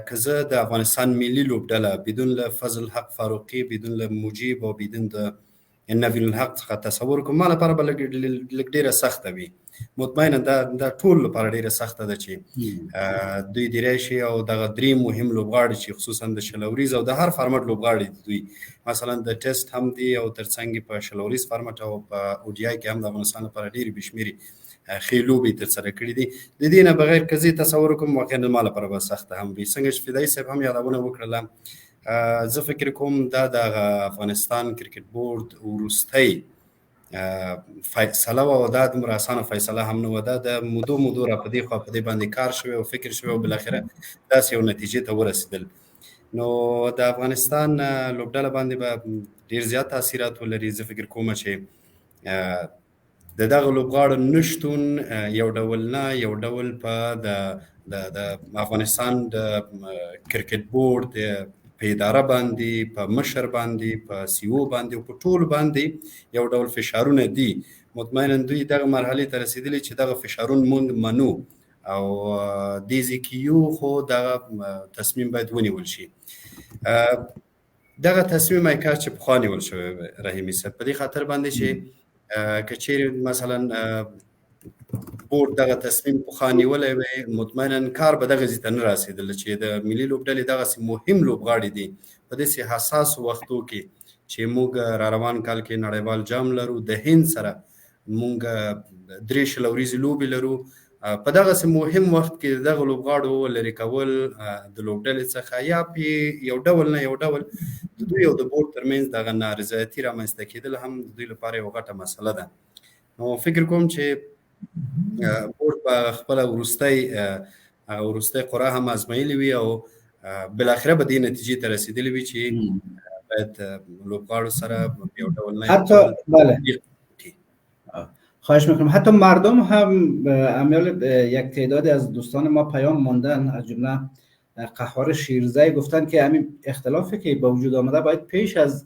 که زه د افغانستان ملي لوبډله بدون له فضل حق فاروقي، بدون له مجیب او بدون د نویل الحق څخه تصور کوم، ما لپاره به لږ ډېره سخته وي. مطمئنا دا ټول لپاره ډېره سخته ده چې دوی دیری شي او دغه 3 مهم لوبغاړي چې خصوصا د شلوریز او د هر فارمټ لوبغاړي دوی مثلا د ټیسټ هم دي او ترڅنګ په شلوریز فارمټ او په اوډیای کې هم د افغانستان لپاره ډېرې بشمېرې ښې لوبې ترسره کړي دي. د دې نه بغیر که زه تصور کوم واقعا ما لپاره به سخته هم وي. څنګه چې فدایي صاحب هم یادونه وکړله، زه فکر کوم دا د افغانستان کرکټ بورډ وروستی فیصله و دا دومره اسانه فیصله هم نه و، دا د مودو را په دې خوا په دې باندې کار شوی او فکر شوی او بالاخره داسې یو نتیجې ته ورسېدل. نو د افغانستان لوبډله باندې به ډېر زیات تاثیرات ولري. زه فکر کوم چې د دغه لوبغاړو نشتون یو ډول نه یو ډول په د افغانستان د کرکټ بورډ په اداره باندې، په مشر باندې، په سیو باندې او په ټول باندې یو ډول فشارونه دي. مطمئنا دوی دغه مرحلې ته رسیدلي چې دغه فشارونه مونږ منو او دې ځکه خو دغه تصمیم باید ونیول شي. دغه تصمیم یې کار چې پخوا نیول شوی رحیمي صاحب په دې خاطر باندې چې که چیرې مثلا بورډ دغه تصمیم پخوا نیولی وی، مطمئنا کار به دغه ځای ته نه رسېدل چې د ملي لوبډلې دغسې مهم لوبغاړي دي په داسې حساسو وختو کې چې موږ را روان کال کې نړیوال جام لرو، د هند سره موږ 3 شلوریزې لوبې لرو. په دغسې مهم وخت کې دغه لوبغاړو لرې کول د لوبډلې څخه یا په یو ډول نه یو ډول د دوی او د بورډ ترمنځ دغه نارضایتي رامنځته کېدل هم د دوی لپاره یو غټه مسله ده. نو فکر کوم چې بورډ په خپله وروستی قرعه هم ازمایلې وي او بالاخره به دې نتیجې ته رسېدلې وي چې باید لوبغاړو سره یو ډول نه حتی بله خواهش میکنم حتی مردم هم امیال یک تعدادی از دوستان ما پیام ماندن، از جمله قهار شیرزه گفتن که همین اختلافی که به وجود آمده باید پیش از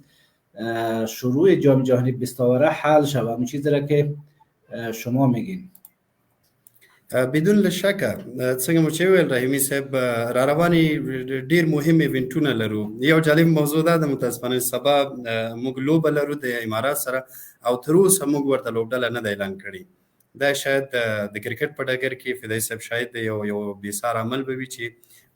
شروع جام جهانی 20 حل شود. همین چیزی را که شما میگین. بدون شک څنګه مو چې ویل رحیمي صاحب را رواني ډیر مهم ایونټونه لرو. یو جالب موضوع ده، د متاسفانه سبا موږ لوبه لرو د امارات سره او تر اوسه موږ ورته لوبډله نه ده اعلان کړې. دا شاید د کرکټ په ډګر کې فدایي صاحب شاید یو بېسار عمل به وي چې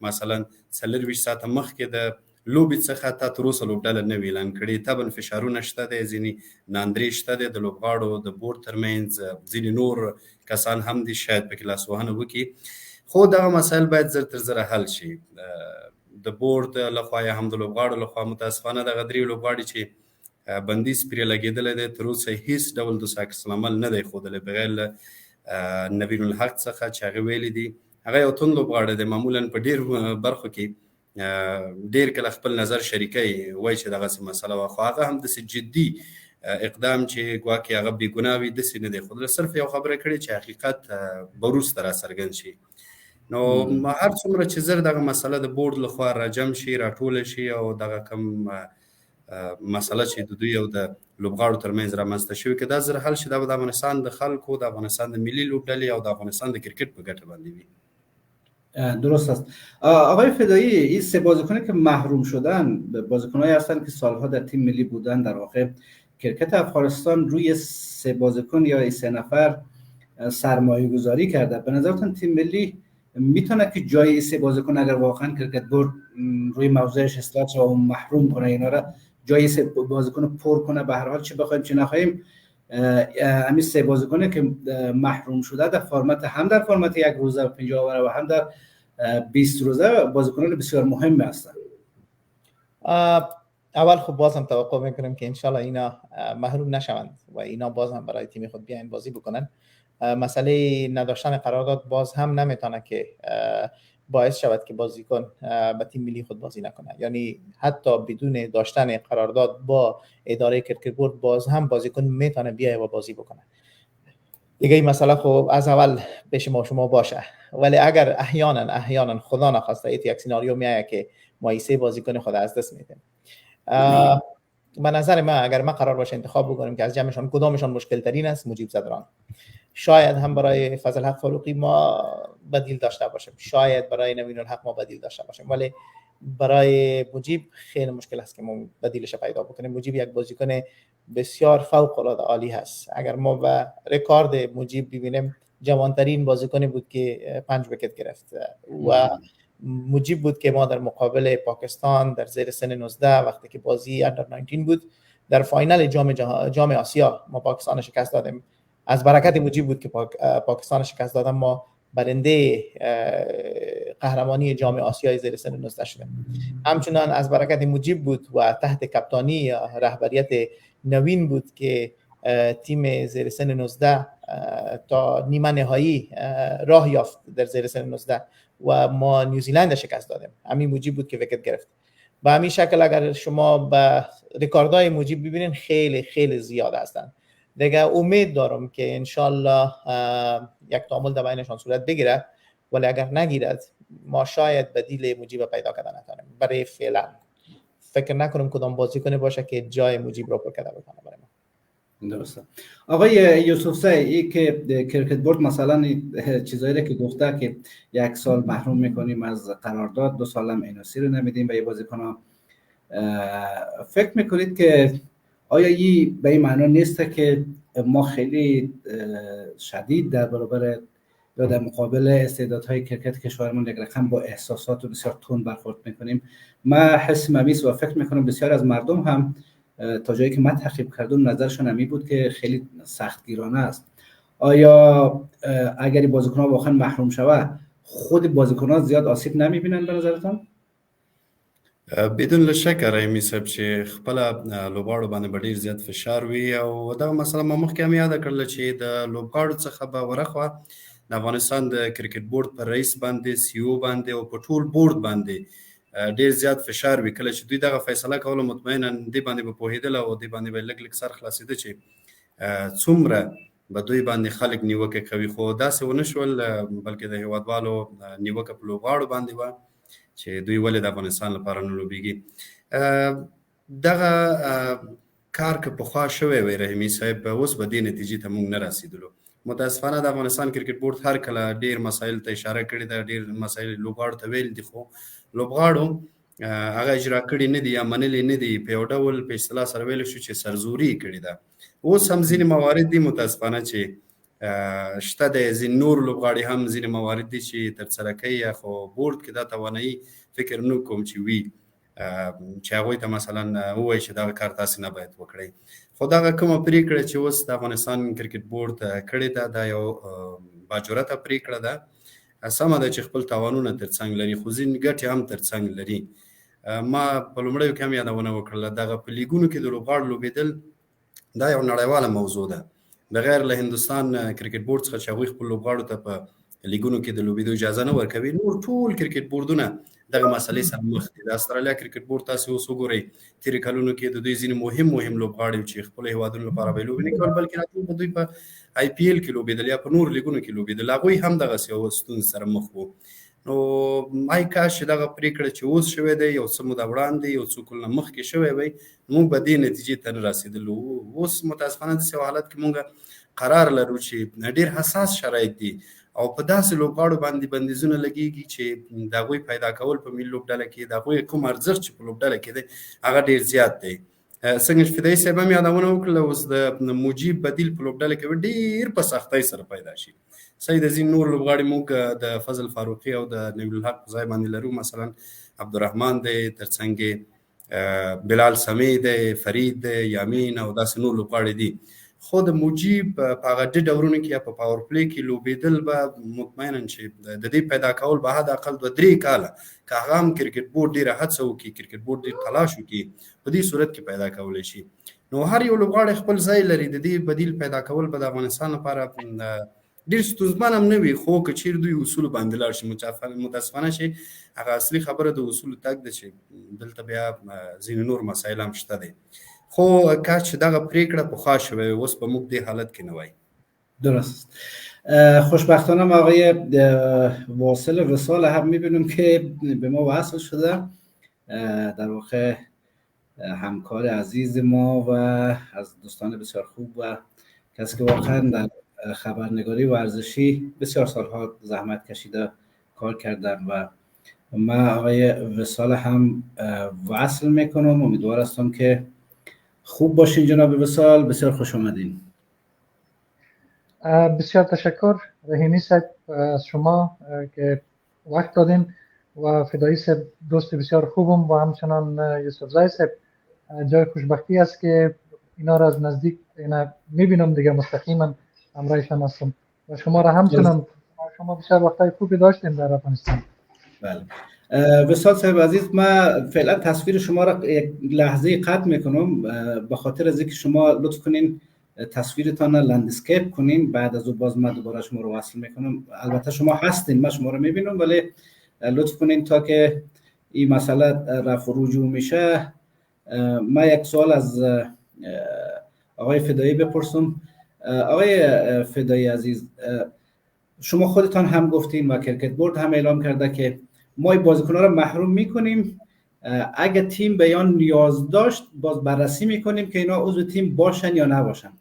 مثلا 24 ساعته مخکې د لوبې څخه تا تر اوسه لوبډله نه وي اعلان کړې. طبعا فشارونه شته دی، ځینې ناندرې شته دی د لوبغاړو د بورډ ترمنځ، ځینې نور کسان هم دي شاید پکې لاسوهنه وکړي، خو دغه مسایل باید زر تر زره حل شي. د بورډ لخوا یا هم د لوبغاړو لخوا متاسفانه دغه درې لوبغاړي چې بندیز پرې لګېدلی دی تر اوسه هېڅ ډول د عکس العمل نه دی ښودلی بغیر له نوین الحق څخه چې هغه ویلي دي. هغه یو توند لوبغاړی دی، معمولا په ډېر برخو کې ډېر کله خپل نظر شریکوي، وایي چې دغسې مسله وه، خو هغه هم داسې جدي اقدام چې ګواکې هغه بې ګناه وي داسې نه دی ښودلی، صرف یو خبره کړې چې حقیقت به وروسته راڅرګند شي. نو هر څومره چې زر دغه مسله د بورډ لخوا راجم شي، راټوله شي او دغه کم مسله چې د دوی او د لوبغاړو ترمنځ رامنځته شوي که دا زر حل شي، دا به د افغانستان د خلکو، د افغانستان د ملي لوبډلې او د افغانستان د کرکټ په ګټه باندې وي. درست است. آقای فدایی، این سه بازیکنی که محروم شدن بازیکنایی هستند که سالها در تیم ملی بودن. در واقع کرکت افغانستان روی سه بازیکن یا سه نفر سرمایه گذاری کرده. به نظرتون تیم ملی میتونه که جای سه بازیکن اگر واقعا کرکت بورد روی موضعش اصلاح شه و محروم کنه اینا را جای سه بازیکن پر کنه، به هر حال چه بخوایم چه نخواهیم همین سه بازیکنه که محروم شده در فرمت هم در فرمت یک روزه 50 اوور و هم در 20 روزه بازیکنان بسیار مهم هستند. اول خب باز هم توقع میکنیم که انشالله اینا محروم نشوند و اینا باز هم برای تیم خود بیاین بازی بکنن. مسئله نداشتن قرارداد باز هم نمیتونه که باعث شود که بازیکن به تیم ملی خود بازی نکنه. یعنی حتی بدون داشتن قرارداد با اداره کرکت بورد باز هم بازیکن میتونه بیای و بازی بکنه. دیگه این مسئله خب از اول پیش ما شما باشه، ولی اگر احیانا خدا نخواسته یک سیناریو میایه که ما سه بازیکن خود از دست میدیم، به نظر من اگر ما قرار باشه انتخاب بکنیم که از جمعشان کدامشان مشکل ترین است، مجیب زدران. شاید هم برای فضل حق فاروقی ما بدیل داشته باشیم، شاید برای نوین الحق ما بدیل داشته باشیم، ولی برای مجیب خیلی مشکل است که ما بدیلش پیدا بکنیم. مجیب یک بازیکن بسیار فوق العاده عالی هست. اگر ما به رکورد مجیب ببینیم، جوانترین بازیکن بود که 5 ویکت گرفت و مجیب بود که ما در مقابل پاکستان در زیر سن 19 وقتی که بازی اندر 19 بود در فاینال جام آسیا ما پاکستان شکست دادیم. از برکت مجیب بود که پاکستان شکست دادن، ما برنده قهرمانی جام آسیای زیر سن 19 شدیم. همچنان از برکت مجیب بود و تحت کپتانی رهبریت نوین بود که تیم زیر سن 19 تا نیمه نهایی راه یافت در زیر سن 19 و ما نیوزیلند شکست دادیم. همین مجیب بود که ویکت گرفت. به همین شکل اگر شما به رکوردهای مجیب ببینید خیلی خیلی زیاد هستند. دیگه امید دارم که انشالله یک تعامل در بینشان صورت بگیره، ولی اگر نگیرد ما شاید بدیل مجیب پیدا کردن نتونیم. برای فعلا فکر نکنم کدام بازیکن باشه که جای مجیب رو پر کرده بکنه برای ما. درسته. آقای یوسفزی، این که کرکت بورد مثلا چیزایی که گفته که 1 سال محروم میکنیم از قرارداد، 2 سال هم انوسی رو نمیدیم به بازیکن‌ها، فکر میکنید که آیا این به این معنا نیست که ما خیلی شدید در برابر یا در مقابل استعدادهای کرکت کشورمون یک رقم با احساسات و بسیار تند برخورد میکنیم؟ من حس ممیز و فکر میکنم بسیار از مردم هم تا جایی که من تحقیق کردم نظرشون همی بود که خیلی سختگیرانه است. آیا اگر بازیکن‌ها واقعا محروم شود خود بازیکن‌ها زیاد آسیب نمیبینن به نظرتون؟ بدون شک رحیمي صاحب چې خپل لوبغاړو باندې ډېر زیات فشار وي او دا مسله ما مخکې هم یاد کړل چې د لوبغاړو څخه به ورخوا د افغانستان د کرکټ بورډ پر رئیس باندې CEO باندې او په ټول بورډ باندې ډېر زیات فشار وي. کله چې دوی دغه فیصله کوله مطمئنا دې باندې به پوهېدل او دې باندې به لږ سر خلاصېده چې څومره به دوی باندې خلک نیوکه کوي، خو داسې ونه شول، بلکې د هیوادوالو نیوکه په لوبغاړو باندې وه چې دوی ولې د افغانستان لپاره نه لوبېږي. دغه کار که پخوا شوی وی رحیمي صاحب، اوس به دې نتیجې ته موږ نه رسېدلو. متاسفانه د افغانستان کرکټ بورډ هر کله ډېر مسایل ته اشاره کړې ده، ډېر مسایل لوبغاړو ته ویل دي، خو لوبغاړو هغه اجرا کړي نه دي یا منلي نه دي. په یو ډول په اصطلاح سره ویلی شو چې سرزوري کړې ده. اوس هم ځینې موارد دي متاسفانه چې شته د ځینې نور لوبغاړي هم ځینې موارد دي چې ترسره کوي، خو بورډ کې دا توانایي فکر نه کوم چې وي چې هغوی ته مثلا ووایي چې دغه کار تاسې نه باید وکړئ. خو دغه کومه پرېکړه چې اوس د افغانستان کرکټ بورډ کړې ده دا یو باجرته پرېکړه ده. سمه ده چې خپل تاوانونه ترڅنګ لري، خو ځینې ګټې هم ترڅنګ لري. ما په لومړیو کې هم یادونه وکړله، دغه په لیګونو کې د لوبغاړو لوبېدل دا یو نړیواله موضوع ده. بغیر له هندوستان کرکټ بورډ څخه چې هغوی خپل لوبغاړو ته په لیګونو کې د لوبېدو اجازه نه ورکوي، نور ټول کرکټ بورډونه دغه مسلې سره مخ دي. د استرالیا کرکټ بورډ تاسې اوس وګورئ، تېرې کلونو کې د دوی ځینې مهم لوبغاړي چې خپلو هېوادونو لپاره به یې لوبې نه کول، بلکې راټول به دوی په IPL کې لوبېدل یا په نور لیګونو کې لوبېدل، هغوی هم دغسې یو ستونزې سره مخ وو. نو ای کاش چې دغه پرېکړه چې اوس شوی دی یو څه موده وړاندې یو څو کلونه مخکې شوی وی، موږ به دې نتیجې ته نه رسېدلو. اوس متاسفانه داسې یو حالت کې موږ قرار لرو چې ډېر حساس شرایط دي او په داسې لوبغاړو باندې بندیزونه لګېږي چې د هغوی پیدا کول په ملي لوبډله کې د هغوی کوم ارزښت چې په لوبډله کې دی هغه ډېر زیات دی. څنګه چې فدایي صاحب هم یادونه وکړله، اوس د مجیب بدیل په لوبډله کې ډېر په سختۍ سره پیدا شي. صحیح د ځینې نور لوبغاړي موږ د فضل فاروقي او د نبیل الحق په ځای باندې لرو، مثلا عبدالرحمن دی، ترڅنګ بلال سمی دی، فرید دی، یامین او داسې نور لوبغاړي دي. خو د مجیب په هغه ډېر ډورونو کې یا په پاور پلی کې لوبېدل به مطمئنا چې د دې پیدا کول به حد اقل 2-3 کاله که هغه هم کرکټ بورډ ډېره هڅه وکړي، کرکټ بورډ ډېر تلاش وکړي، په دې صورت کې پیدا کولی شي. نو هر یو لوبغاړی خپل ځای لري، د دې بدیل پیدا کول به د افغانستان لپاره ډېر ستونزمن هم نه وي. خو که چېرې دوی اصولو باندې لاړ شي، متاسفانه چې هغه اصلي خبره د اصولو تګ ده چې دلته بیا ځینې نور مسایل هم شته دی. خو کاش چې دغه پرېکړه پخوا شوی اوس به موږ دې حالت کې نه وای. درست. خوشبختانه ما آقای واصل وصال هم میبینیم که به ما وصل شده، در واقع همکار عزیز ما و از دوستان بسیار خوب و کسی که واقعا در خبرنگاری ورزشی بسیار سالها زحمت کشیده کار کردن و من آقای وصال هم وصل میکنم. امیدوار هستم که خوب باشین جناب وصال، بسیار خوش آمدین. بسیار تشکر رحیمی صاحب از شما که وقت دادین و فدایی صاحب دوست بسیار خوبم و همچنان یوسفزای صاحب جای خوشبختی است که اینا را از نزدیک اینا میبینم دیگه، مستقیما همراهشان هستم و شما را همچنان شما بسیار وقتای خوبی داشتین در افغانستان. بله. وصال صاحب عزیز، من فعلا تصویر شما را یک لحظه قطع میکنم به خاطر از اینکه شما لطف کنین تصویرتان را لندسکیپ کنین، بعد از اون باز من دوباره شما رو وصل میکنم. البته شما هستین، من شما رو میبینم، ولی لطف کنین تا که این مسئله رفع و رجوع میشه. من یک سوال از آقای فدایی بپرسم. آقای فدایی عزیز، شما خودتان هم گفتین و کرکت بورد هم اعلام کرده که ما بازیکن‌ها رو محروم میکنیم، اگه تیم به آن نیاز داشت باز بررسی میکنیم که اینا عضو تیم باشن یا نباشن.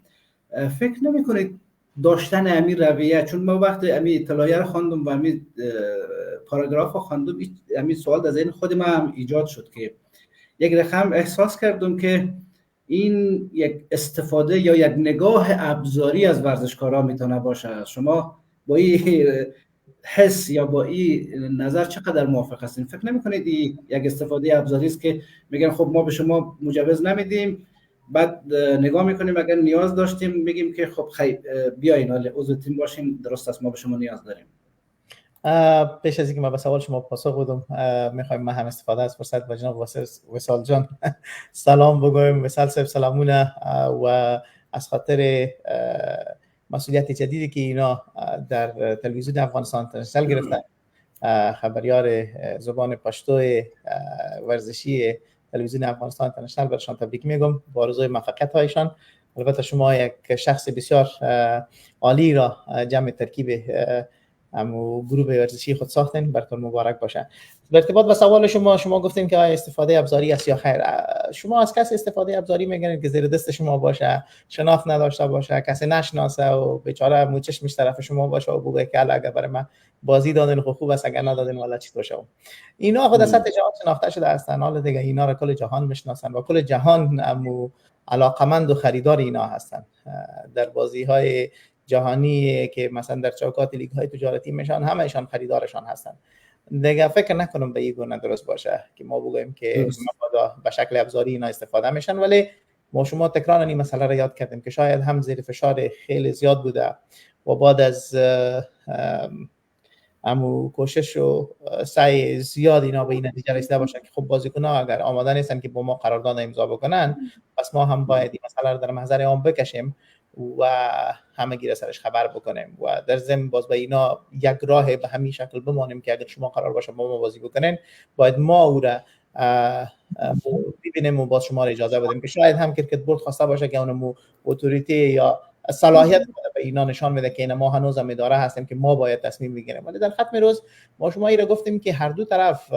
فکر نمیکنید داشتن امی رویه، چون ما وقتی امی اطلاعیه رو خواندم و امی پاراگراف رو خواندم، امی سوال در ذهن خود من هم ایجاد شد که یک رقم احساس کردم که این یک استفاده یا یک نگاه ابزاری از ورزشکارا میتونه باشه. شما با این حس یا با این نظر چقدر موافق هستین؟ فکر نمی‌کنید این یک استفاده ابزاری است که میگن خب ما به شما مجوز نمیدیم، بعد نگاه میکنیم اگر نیاز داشتیم میگیم که خب بیاین حالا عضو تیم باشین، درست است ما به شما نیاز داریم. پیش از اینکه ما به سوال شما پاسخ بدم، میخوایم ما هم استفاده از فرصت و جناب وصال جان سلام بگویم. وصال صاحب سلامونه و از خاطر مسئولیت جدیدی که اینا در تلویزیون افغانستان اینترنشنال گرفتن، خبریار زبان پشتو ورزشی تلویزیون افغانستان اینترنشنال، برشان تبریک میگم با آرزوی موفقیت هایشان. البته شما یک شخص بسیار عالی را جمع ترکیب اما گروه ورزشی خود ساختین، براتون مبارک باشه. در ارتباط با سوال شما گفتیم که آیا استفاده ابزاری است یا خیر. شما از کسی استفاده ابزاری میگنید که زیر دست شما باشه، شناخت نداشته باشه، کسی نشناسه و بیچاره موچشمش طرف شما باشه و بگه که اگه برای من بازی دادن خوب است، اگر ندادن والا چطور شو. اینا خود از سطح جهان شناخته شده هستن. حالا دیگه اینا را کل جهان میشناسن و کل جهان علاقمند و خریدار اینا هستن. در بازی‌های جهانی که مثلا در چوکات لیگ‌های تجارتی میشن، همه‌شان خریدارشان هستن. دیگه فکر نکنم به این گونه درست باشه که ما بگیم که مبادا به شکل ابزاری اینا استفاده میشن. ولی ما شما تکرار این مسئله را یاد کردیم که شاید هم زیر فشار خیلی زیاد بوده و بعد از امو کوشش و سعی زیاد اینا به این نتیجه رسیده باشن که خب بازیکن‌ها اگر آماده نیستن که با ما قرارداد امضا بکنن، پس ما هم باید این مسئله رو در محضر عام بکشیم و همه گیر سرش خبر بکنیم و در ضمن باز به اینا یک راه به همین شکل بمانیم که اگر شما قرار باشه با ما بازی بکنین، باید ما او را ببینیم و باز شما را اجازه بدیم که شاید هم کرکت بورد خواسته باشه که اونمو اتوریتی یا صلاحیت به اینا نشان میده که ما هنوز هم اداره هستیم که ما باید تصمیم بگیریم. ولی در ختم روز ما شما را گفتیم که هر دو طرف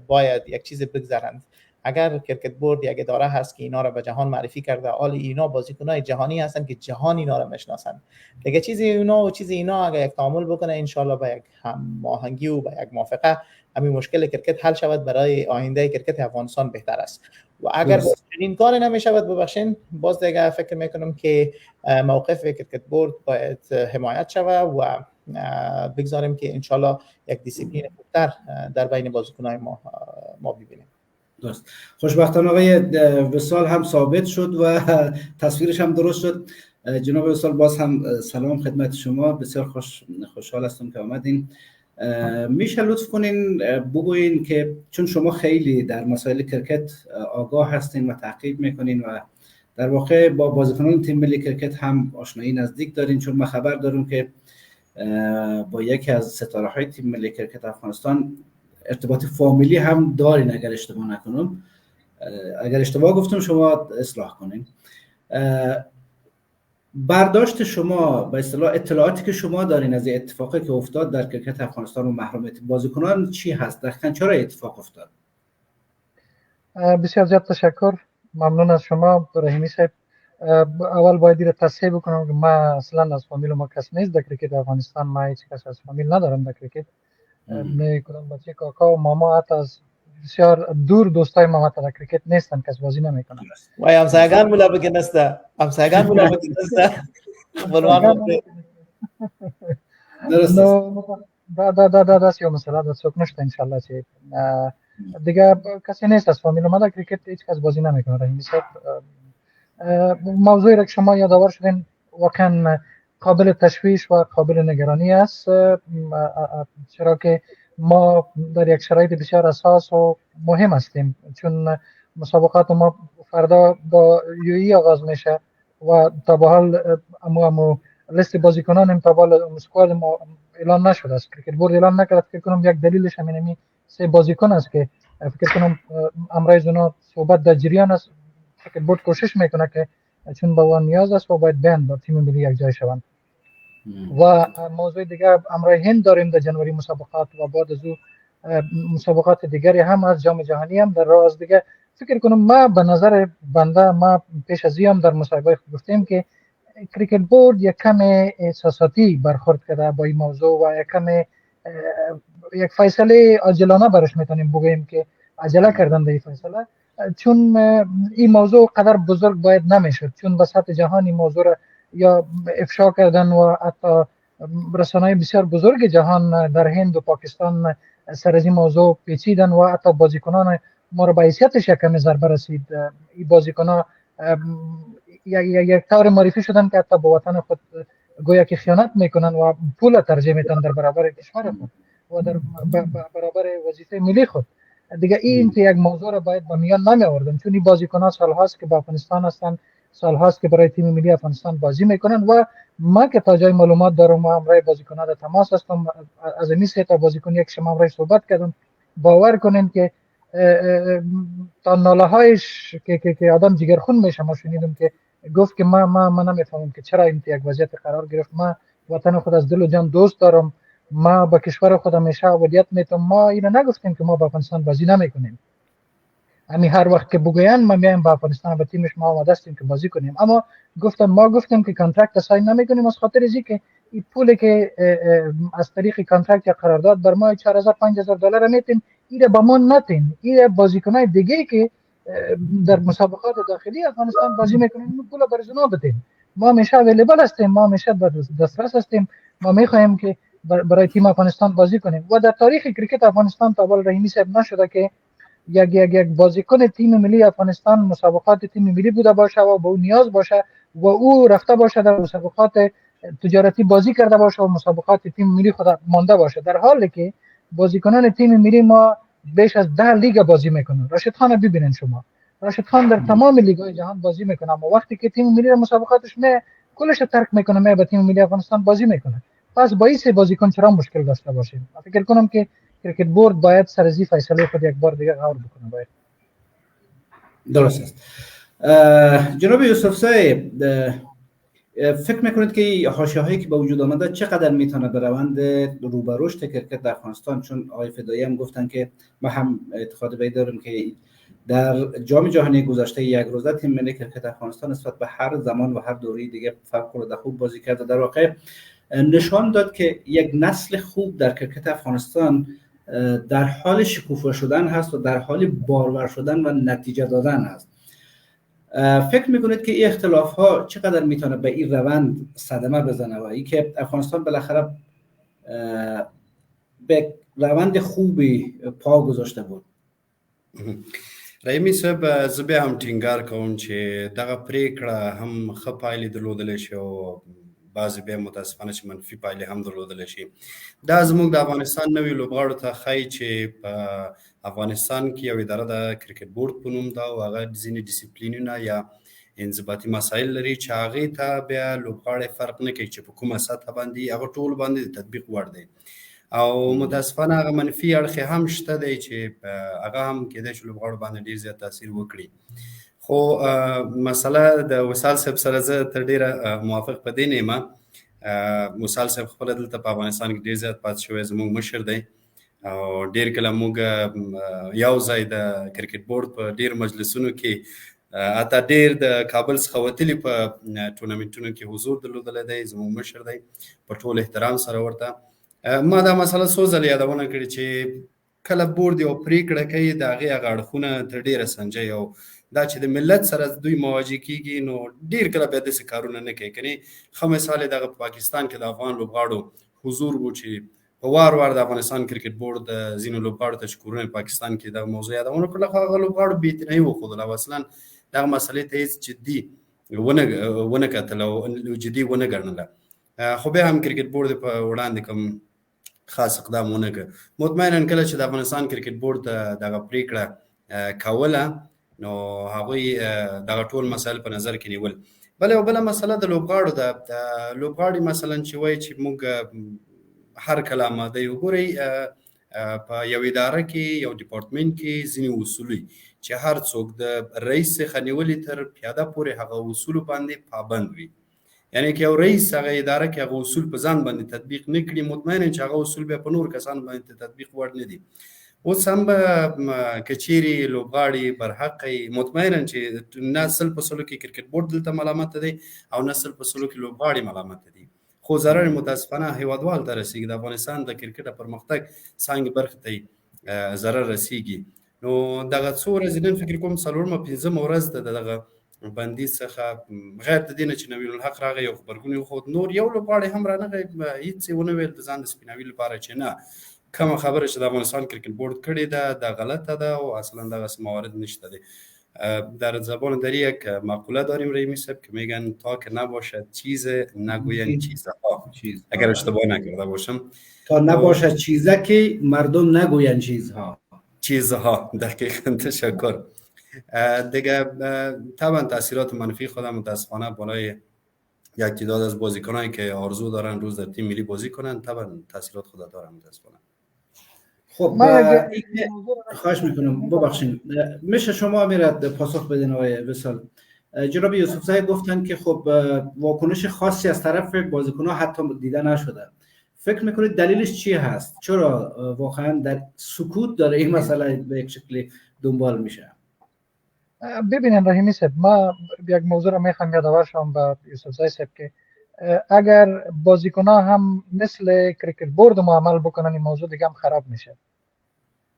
باید یک چیز بگذارند. اگر کرکت بورد یک اداره هست که اینا را به جهان معرفی کرده، حال اینا بازیکنای جهانی هستن که جهان اینا را میشناسن. دیگه چیزی اونا و چیزی اینا اگر یک تعامل بکنه، ان شاء الله با یک هماهنگی و با یک موافقه همین مشکل کرکت حل شود، برای آینده کرکت افغانستان بهتر است. و اگر این کار نمیشود ببخشین، باز دیگه فکر میکنم که موقف کرکت بورد باید حمایت شود و بگذاریم که ان شاء الله یک دیسیپلین خوبتر در بین بازیکنای ما ببینیم. درست. خوشبختانه آقای وصال هم ثابت شد و تصویرش هم درست شد. جناب وصال باز هم سلام خدمت شما، بسیار خوشحال هستم که آمدین. میشه لطف کنین بگوین که چون شما خیلی در مسائل کرکت آگاه هستین و تعقیب میکنین و در واقع با بازیکنان تیم ملی کرکت هم آشنایی نزدیک دارین، چون ما خبر داریم که با یکی از ستاره های تیم ملی کرکت افغانستان ارتباط فامیلی هم دارین اگر اشتباه نکنم. اگر اشتباه گفتم شما اصلاح کنین. برداشت شما به اصطلاح اطلاعاتی که شما دارین از اتفاقی که افتاد در کرکت افغانستان و محرومیت بازیکنان چی هست؟ دقیقاً چرا اتفاق افتاد؟ بسیار زیاد تشکر، ممنون از شما رحیمی صاحب. اول باید را تصحیح بکنم که ما اصلا از فامیل ما کس نیست در کرکت افغانستان. ما هیچ کس از فامیل ندارم در کرکت. میکنم بچه کاکا و ماما حتی از بسیار دور دوستای ماما در کرکت نیستن، کس بازی نمیکنن. وای همسایگان مولا بگنسته، همسایگان مولا بگنسته. دا سیو مسئله دا سوک نشته انشالله چه دیگه کسی نیست از فامیل ما در کرکت، هیچ کس بازی نمیکنه. رحیمی صاحب موضوعی را که شما یادآور شدین واقعا قابل تشویش و قابل نگرانی است، چرا که ما در یک شرایط بسیار اساس و مهم هستیم، چون مسابقات ما فردا با یوئی آغاز میشه و تا به حال امو لیست بازیکنان تا به حال اسکواد ما اعلان نشده است. کرکت بورد اعلان نکرد. فکر کنم یک دلیلش همینمی 3 بازیکن است که فکر کنم امروز اونا صحبت در جریان است. کرکت بورد کوشش میکنه که چون به وان نیاز است و باید بین با تیم ملی یک جای شوند. و موضوع دیگه امروز هند داریم در جنوری مسابقات و بعد از او مسابقات دیگری هم از جام جهانی هم در راه است. دیگه فکر کنم ما به نظر بنده ما پیش از این در مصاحبه گفتیم که کرکت بورد یک کم احساساتی برخورد کرده با این موضوع و یک کم یک فیصله عاجلانه برش میتونیم بگیم که عجله کردن در این فیصله، چون این موضوع قدر بزرگ باید نمیشد، چون به سطح جهان این موضوع را یا افشا کردن و حتی رسانه‌های بسیار بزرگ جهان در هند و پاکستان سر از این موضوع پیچیدن و حتی بازیکنان ما را به حیثیتش یک کمی ضربه رسید. این بازیکنان یک طور معرفی شدن که حتی به وطن خود گویا که خیانت میکنن و پول ترجیح میتن در برابر کشور خود و در برابر وظیفه ملی خود. دیگه این که یک موضوع را باید به میان نمی آوردن، چون این بازیکنان سالهاست که با افغانستان هستن، سالهاست که برای تیم ملی افغانستان بازی میکنن و ما که تا جای معلومات دارم ما همراه بازیکنان در تماس هستم. از این 3 تا بازیکن یک شما همراه صحبت کردم. باور کنین که تا ناله هایش که آدم جگرخون میشه. ما شنیدم که گفت که ما نمیفهمم که چرا این یک وضعیت قرار گرفت. ما وطن خود از دل و جان دوست دارم ما با کشور خود همیشه ودیت میتم. ما اینو نگفتیم که ما با افغانستان بازی نمیکنیم. همین هر وقت که بگوین ما میایم با افغانستان و تیمش ما آماده هستیم که بازی کنیم، اما ما گفتیم که کانترکت ساین نمیکنیم از خاطر اینکه این پولی که از طریق کانترکت یا قرارداد بر ما 4000 5000 دلار میتیم، این با ما نتیم. این بازیکنای دیگه که در مسابقات داخلی افغانستان بازی میکنن پول برای اونا بدیم. ما همیشه اویلیبل هستیم، ما همیشه در دسترس هستیم. ما میخوایم که برای تیم افغانستان بازی کنیم و در تاریخ کرکت افغانستان تا اول رحیمی صاحب نشده که یک بازیکن تیم ملی افغانستان مسابقات تیم ملی بوده باشه و به اون نیاز باشه و او رفته باشه در مسابقات تجارتی بازی کرده باشه و مسابقات تیم ملی خود مانده باشه، در حالی که بازیکنان تیم ملی ما بیش از 10 لیگ بازی میکنن. راشد خان ببینید شما، راشد خان در تمام لیگ‌های جهان بازی میکنه، اما وقتی که تیم ملی مسابقاتش کلش ترک میکنه به تیم ملی افغانستان بازی میکنه. پس با این بازیکن چرا مشکل داشته باشیم؟ فکر کنم که کرکت بورد باید سر از این فیصله خود یک بار دیگه غور بکنه. باید درست است. جناب یوسف صاحب، فکر میکنید که حاشیه هایی که به وجود آمده چقدر میتونه به روند رو به رشد کرکت در افغانستان، چون آقای فدایی هم گفتن که ما هم اعتقاد به داریم که در جام جهانی گذشته یک روزه تیم ملی کرکت افغانستان نسبت به هر زمان و هر دوره دیگه فوق‌العاده خوب بازی کرده، در واقع نشان داد که یک نسل خوب در کرکت افغانستان در حال شکوفا شدن هست و در حال بارور شدن و نتیجه دادن هست. فکر میکنید که این اختلاف ها چقدر میتونه به این روند صدمه بزنه و ای که افغانستان بالاخره به روند خوبی پا گذاشته بود؟ رحیمی صاحب، زه بیا هم ټینګار کوم چې دغه پریکړه هم ښه پایلې درلودلی شي او بعضې بیا متاسفانه چې منفي پایلې هم درلودلی شي. دا زموږ د افغانستان نویو لوبغاړو ته ښایي چې په افغانستان کې یو اداره د کرکټ بورډ په نوم ده او هغه ځینې ډیسپلینونه یا انضباطي مسایل لري چې هغې ته بیا لوبغاړی فرق نه کوي چې په کومه سطحه باندې هغه ټول باندې د تطبیق وړ دی. او متاسفانه هغه منفي اړخ هم شته دی چې هغه هم کېدای شي لوبغاړو باندې ډېر زیات تاثیر وکړي. خو مسله د وصال صاحب سره زه تر ډېره موافق په دې نه یم. وصال صاحب خپله دلته په افغانستان کې ډېر زیات پاتې شوی زموږ مشر دی او ډېر کله موږ یو ځای د کرکټ بورډ په ډېر مجلسونو کې حتی ډېر د کابل څخه وتلي په ټورنمنټونو کې حضور درلودلی دی. زموږ مشر دی، په ټول احترام سره ورته. ما دا مسله څو ځله یادونه کړې چې کله بورډ یو پریکړه کوي د هغې هغه اړخونه تر ډېره سنجوي او دا چې د ملت سره دوی مواجه کېږي نو ډېر کله بیا داسې کارونه نه کوي. کنې ښه مثال یې دغه پاکستان کې د افغان لوبغاړو حضور و چې په وار وار د افغانستان کرکټ بورډ د ځینو لوبغاړو ته چې کورونه پاکستان کې دغه موضوع یادونه کړله، خو هغه لوبغاړو بېاعتنایي وښودله او اصلا دغه مسلې ته هېڅ جدي ونه کتله او جدي ونه ګڼله. خو بیا هم کرکټ بورډ په وړاندې کوم خاص اقدام ونه کړ. مطمئنا کله چې د افغانستان کرکټ بورډ دغه پریکړه کوله نو هغوی دغه ټول مسایل په نظر کې نیول. بله مسله د لوبغاړو ده. د لوبغاړي مثلا چې وایي چې موږ هر کله آماده یو. ګورئ په یو اداره کې یو ډپارټمنټ کې ځینې اصول وي چې هر څوک د رئیس څخه نیولې تر پیاده پورې هغه اصولو باندې پابند وي. یعنی که یو رئیس هغه اداره کې هغه اصول په ځان باندې تطبیق نه کړي، مطمئنا چې هغه اصول بیا په نور کسان باندې تطبیق وړ نه دي. اوس هم به که چیرې لوبغاړي برحقی، مطمئنا چې نه 100% کې کرکټ بورډ دلته ملامت دی او نه 100% کې لوبغاړي ملامت دي، خو ضرر متاسفانه هیوادوال ته رسیږي. د افغانستان د کرکټ پرمختګ څانګې برخې ته ضرر رسیږي. نو دغه څو ورځې نن فکر کوم 4مه 5مه ورځ ده دغه بندیز څخه، غیر د دې نه چې نوین الحق راغی یو خبرګون وښود، نور یو لوبغاړی هم رانغی هېڅ یې ونه ویل د ځان د سپیناوي لپاره چې نه کومه خبره چې د افغانستان کرکټ بورډ کړې ده دا غلطه ده او اصلا دغسې موارد نشته دی. در زبان دری یک مقوله داریم رحیمی صاحب که میگن تا که نباشد چیز نگوین چیزها، اگر اشتباه نکرده باشم، تا نباشد چیزه که مردم نگوین چیزها. دقیقا تشکر. دیگه طبعا تاثیرات منفی خودم متاسفانه بالای یک تعداد از بازیکنایی که آرزو دارن روز در تیم ملی بازی کنن طبعا تاثیرات خود دارن متاسفانه. خب خواهش میکنم ببخشید میشه شما میرد پاسخ بدین آقای وصال. جناب یوسف زاده گفتن که خب واکنش خاصی از طرف بازیکن‌ها حتی دیده نشده. فکر میکنید دلیلش چی هست؟ چرا واقعا در سکوت داره این مسئله به یک شکلی دنبال میشه؟ ببینید رحیمی صاحب، ما یک موضوع را میخوام یادآور شم به یوسف زای صاحب که اگر بازیکن‌ها هم مثل کریکت بورد معامل بکنن این موضوع دیگه هم خراب میشه.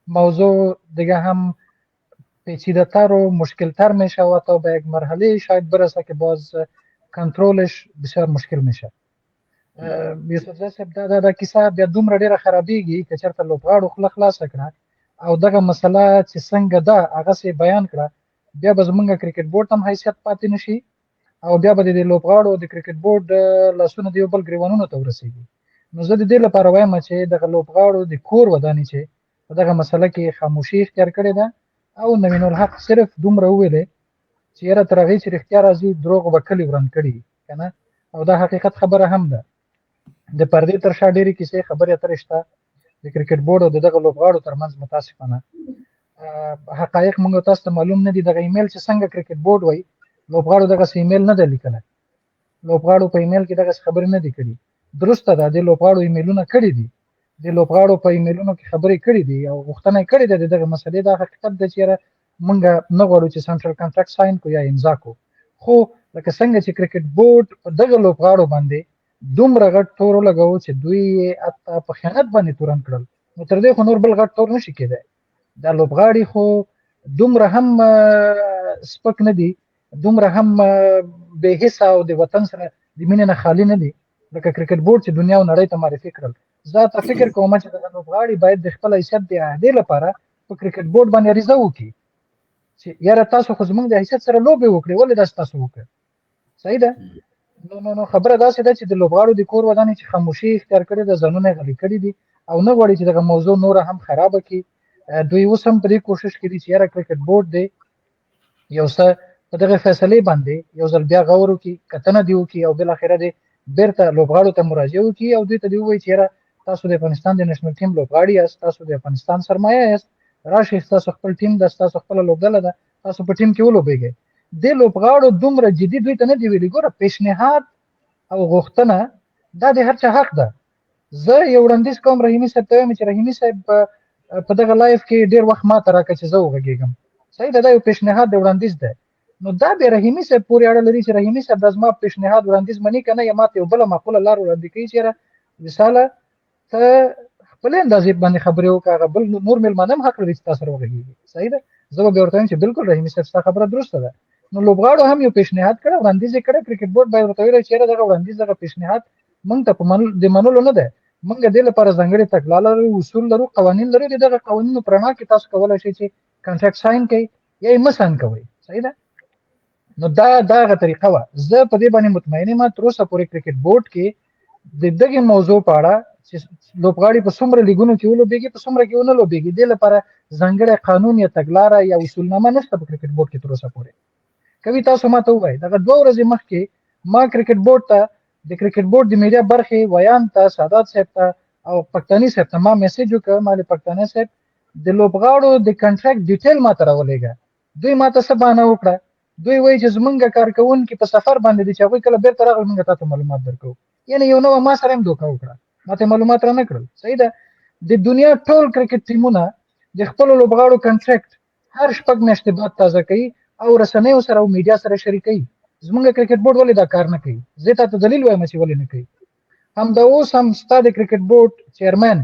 موضوع دیگه هم پیچیده تر و مشکل تر میشه و تا به یک مرحله شاید برسه که باز کنترلش بسیار مشکل میشه. یوسف زای صاحب دا کیسه بیا دومره ډیره خرابېږي که چېرته لوبغاړو خوله خلاصه کړه او دغه مسله چې څنګه ده هغسې بیان کړه، بیا به زمونږ کرکټ بورډ هم حیثیت پاتې نشي او بیا به د لوبغاړو د کرکټ بورډ لاسونه د یو بل ګریوانونو ته ورسېږي. نو زه د دې لپاره وایم چې دغه لوبغاړو د کور ودانې چې په دغه مسله کې خاموشي اختیار کړې ده او نوین الحق صرف دومره وویلې چې یاره تر هغې چې رښتیا راځي دروغ به کلي وران کړي که نه، او دا حقیقت خبره هم ده. د پردې تر شا ډېرې کیسې خبرې اترې شته د کرکټ بورډ او د دغه لوبغاړو ترمنځ. متاسفانه حقایق موږ تاسو ته معلوم نه دي. دغه ایمیل چې څنګه کرکټ بورډ وایي لوبغاړو دغسې ایمیل نه دی لیکلی، لوبغاړو په ایمیل کې دغسې خبرې نه دي کړي. درسته ده د لوبغاړو ایمیلونه کړي دي، د لوبغاړو په ایمیلونو کې خبرې کړي دي او غوښتنه یې کړې ده د دغه مسلې. دا حقیقت ده چې یاره موږ نه غواړو چې سنټرل کانټراکټ ساین کو یا امضا کو، خو لکه څنګه چې کرکټ بورډ په دغه لوبغاړو باندې دومره غټ تور ولګاوه چې دوی یې حتی په خیانت باندې تورن کړل، نو تر دې خو نور بل غټ تور نشي کېدی. دا لوبغاړي خو دومره هم سپک نه دي، دومره هم بې حسه او د وطن سره د مینې نه خالي نه دي لکه کرکټ بورډ چې دنیا او نړۍ ته معرفي کړل. زه ته فکر کوم چې دغه لوبغاړي باید د خپل حیثیت د اعادې لپاره په کرکټ بورډ باندې عریضه وکړي چې یاره تاسو خو زموږ د حیثیت سره لوبې وکړې، ولې داسې تاسو وکړ؟ صحیح ده. نو خبره داسې ده چې د لوبغاړو د کور ودانې چې خاموشي اختیار کړې ده، ځانونه یې غلي کړي دي او نه غواړي چې دغه موضوع نوره هم خرابه کړي. دوی اوس هم په دې کوشش کوي چې یاره کرکټ بورډ دی یو څه په دغه فیصلې باندې یو ځل بیا غور وکړي، کتنه دې وکړي او بالاخره دې بیرته لوبغاړو ته مراجعه وکړي او دوی ته دې ووایي چې یاره تاسو د افغانستان د نېشنل ټیم لوبغاړي یاست، تاسو د افغانستان سرمایه یاست، راشئ ستاسو خپل ټیم ده، ستاسو خپله لوبډله ده، تاسو په ټیم کې ولوبېږئ. دې لوبغاړو دومره جدي دوی ته نه دي ویلي. ګوره پیشنهاد او غوښتنه دا د هر چا حق ده. زه یو وړاندیز کوم رحیمي صاحب ته وایم چې رحیمي صاحب په دغه لایف کې ډېر وخت ما ته راکړه چې زه وغږېږم. صحیح ده، دا یو پیشنهاد د وړاندیز ده. نو دا بیا رحیمي صاحب پورې اړه لري چې رحیمي صاحب دا زما پیشنهاد وړاندیز مني که نه، یا ما ته یو بله معقوله لار وړاندې کوي چې یاره مثاله ته خپلې اندازې باندې خبرې وکړه، هغه بل نور مېلمانه هم حق لري چې تا سره وغږېږي. صحیح ده، زه به بیا ورته وایم چې بالکل رحیمي صاحب ستا خبره درسته ده. نو لوبغاړو هم یو پیشنهاد کړی، وړاندیز یې کړی، کرکټ بورډ باید ورته ویلی چې یاره دغه وړاندیز دغه پیشنهاد موږ ته په د منلو نه دی، موږ دې لپاره ځانګړې تګلاره لرو، اصول لرو، قوانین لرو. د دغه قوانینو په رڼا کې تاسو کولی شئ چې کانټراکټ ساین کړئ یا یې مه ساین کوئ. صحیح ده. نو دا هغه طریقه وه. زه په دې باندې مطمئن یم تر اوسه پورې کرکټ بورډ کې د دغې موضوع په اړه چې لوبغاړي په څومره لیګونو کې ولوبېږي په څومره کې ونه لوبېږي، دې لپاره ځانګړی قانون یا تګلاره یا اصولنامه نشته په کرکټ بورډ کې تر اوسه پورې. کوي تاسو ما ته ووایي دغه 2 ورځې مخکې ما کرکټ بورډ ته د کرکټ بورډ د میډیا برخې ویان ته سادات صاحب ته او پښتني صاحب ته ما میسج وکړ، ما د پښتني صاحب د لوبغاړو د کنټراکټ ډیټیل ما ته راولېږه. دوی ما ته څه بهانه وکړه، دوی وایي چې زمونږ کارکوونکي په سفر باندې دي چې هغوی کله بیرته راغلل موږ تاسو معلومات درکوو. یعنې یو نوع ما سره هم دوکه وکړه، ما ته معلومات را نه کړل. صحیح ده. د دنیا ټول کرکټ ټیمونه د خپلو لوبغاړو کنټراکټ هر 6 میاشتې بعد تازه کوي او رسنیو سره او میډیا سره شریکوي. زمونږ کرکټ بورډ ولې دا کار نه کوي؟ زه تاسو دلیل وایم چې ولې نه کوي. همدا اوس هم ستا د کرکټ بورډ چیرمن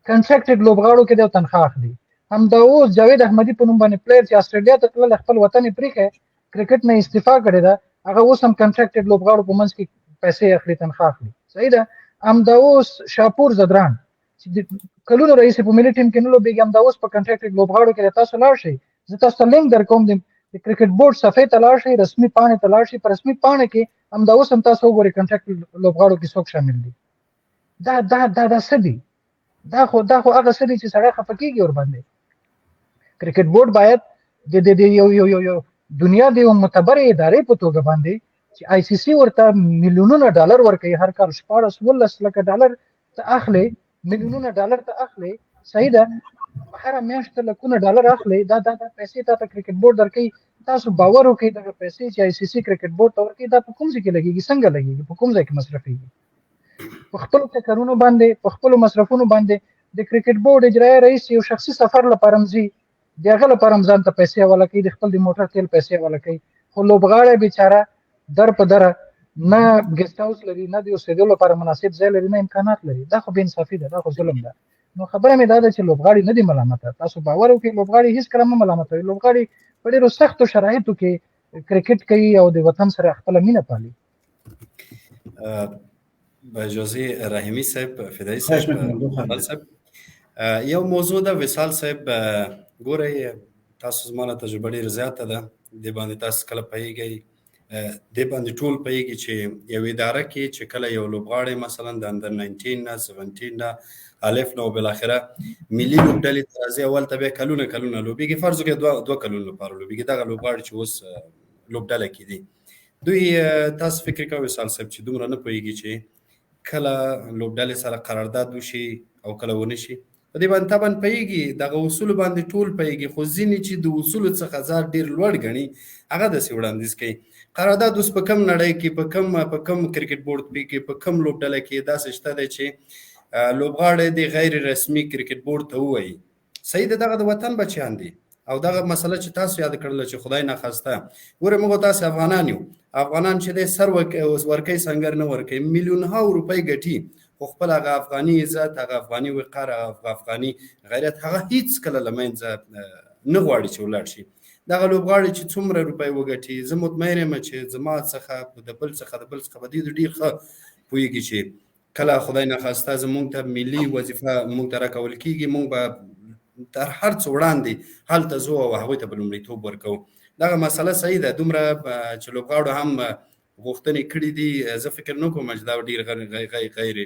کنټراکټډ لوبغاړو کې د تنخواه اخلي. همدا اوس جاوید احمدي په نوم باندې پلیر چې استرالیا ته تللی خپل وطن یې پرېښی کرکټ نه استعفا کړې ده، هغه اوس هم کنټراکټډ لوبغاړو په منځ کې پیسې اخلي، تنخواه اخلي. صحیح ده. همدا اوس شاپور زدران چې کلونو راهیسې په ملي ټیم کې نه لوبېږي، همدا اوس په کنټراکټډ لوبغاړو کې تاسو لاړ شئ، زه تاسو ته لینک درکوم د کرکټ بورډ صفحې ته لاړ شئ، رسمي پاڼې ته لاړ شئ، په رسمي پاڼې کې همدا اوس هم تاسو وګورئ کنټراکټډ لوبغاړو کې څوک شامل دي. دا څه دي؟ دا خو هغه څه دي چې سړی خفه کېږي ورباندې. کرکټ بورډ باید د یو دنیا د یو معتبرې ادارې په توګه باندې چې آی سی سی ورته میلیونونه ډالر ورکوي، هر کال 14 لکه ډالر ته اخلي، میلیونونه ډالر ته اخلي. صحیح ده. هر میاشت لکونه ډالر اخلي. دا پیسې تاسو کرکټ بورډ درکوي. تاسو باور وکړئ دغه پیسې چې آی سی سی کرکټ بورډ ته ورکوي دا په کوم ځای کې لګیږي، څنګه لګیږي، په کوم ځای کې مصرفیږي. په خپل ټکرونو باندې په خپل مصرفونو باندې د کرکټ بورډ اجرایي رئیس یو شخصي سفر لپاره مزي دغه لپاره ځان ته پیسې ولکې د خپل د موټر تیل پیسې ولکې خو لوبغاړی بیچاره در په در نه ګیسټ هاوس لري نه د اوسېدو لپاره مناسب ځای لري نه امکانات لري دا خو بې انصافي ده دا خو ظلم ده نو خبره مې دا ده چې لوبغاړي نه دي ملامته تاسو باور وکړئ لوبغاړي هیڅ کله مه ملامتوئ لوبغاړي په ډېرو سختو شرایطو کې کرکټ کوي او د وطن سره خپله مینه پالي با اجازه رحیمی صاحب فدایی صاحب یو موضوع ده وصال صاحب ګورئ تاسو زما تجربه ډېره زیاته ده د باندې تاسو کله پوهیږئ د باندې ټول پوهیږي چې یو اداره کې چې کله یو لوبغاړی مثلا د اندر 19 نه 17 نه الف نو بالاخره ملي لوبډلې ته راځي اول ته بیا کلونه لوبیږي فرض وکړئ دوه کلونه لپاره لوبیږي دغه لوبغاړي چې اوس لوبډله کې دي دوی تاسو فکر کوئ وصال صاحب چې دومره نه پوهیږي چې کله لوبډلې سره قرارداد وشي او کله ونه شي په دې باندې طبعا پوهیږي دغه اصول باندې ټول پوهیږي خو ځینې چې د اصولو څخه ځان ډېر لوړ ګڼي هغه داسې وړاندیز کوي قرارداد اوس په کم نړۍ کې په کم کرکټ بورډ کې په کم لوبډله کې داسې شته دی چې لوبغاړی د غیر رسمي کرکټ بورډ ته ووایي صحیح ده دغه د وطن بچیان دي او دغه مسله چې تاسو یاد کړله چې خدای ناخواسته ګوره موږ تاسو افغانان یو افغانان چې دی سر ورکوي سنګر نه ورکوي میلیونها روپۍ ګټي خو خپل هغه افغاني عزت هغه افغاني وقار هغه افغاني غیرت هغه هیڅ کله له منځه نه غواړي چې ولاړ شي دغه لوبغاړي چې څومره روپۍ وګټي زه مطمئن یم چې زما څخه د بل څخه به ډېر ښه پوهېږي چې کله خدای ناخواسته زموږ ته ملي وظیفه موږ ته راکول کېږي موږ به تر هر څه وړاندې هلته ځو او هغوی ته به لومړیتوب ورکوو دغه مسله صحیح ده دومره چې لوبغاړو هم غوښتنې کړي دي زه فکر نه کوم چې دا ډېر غیر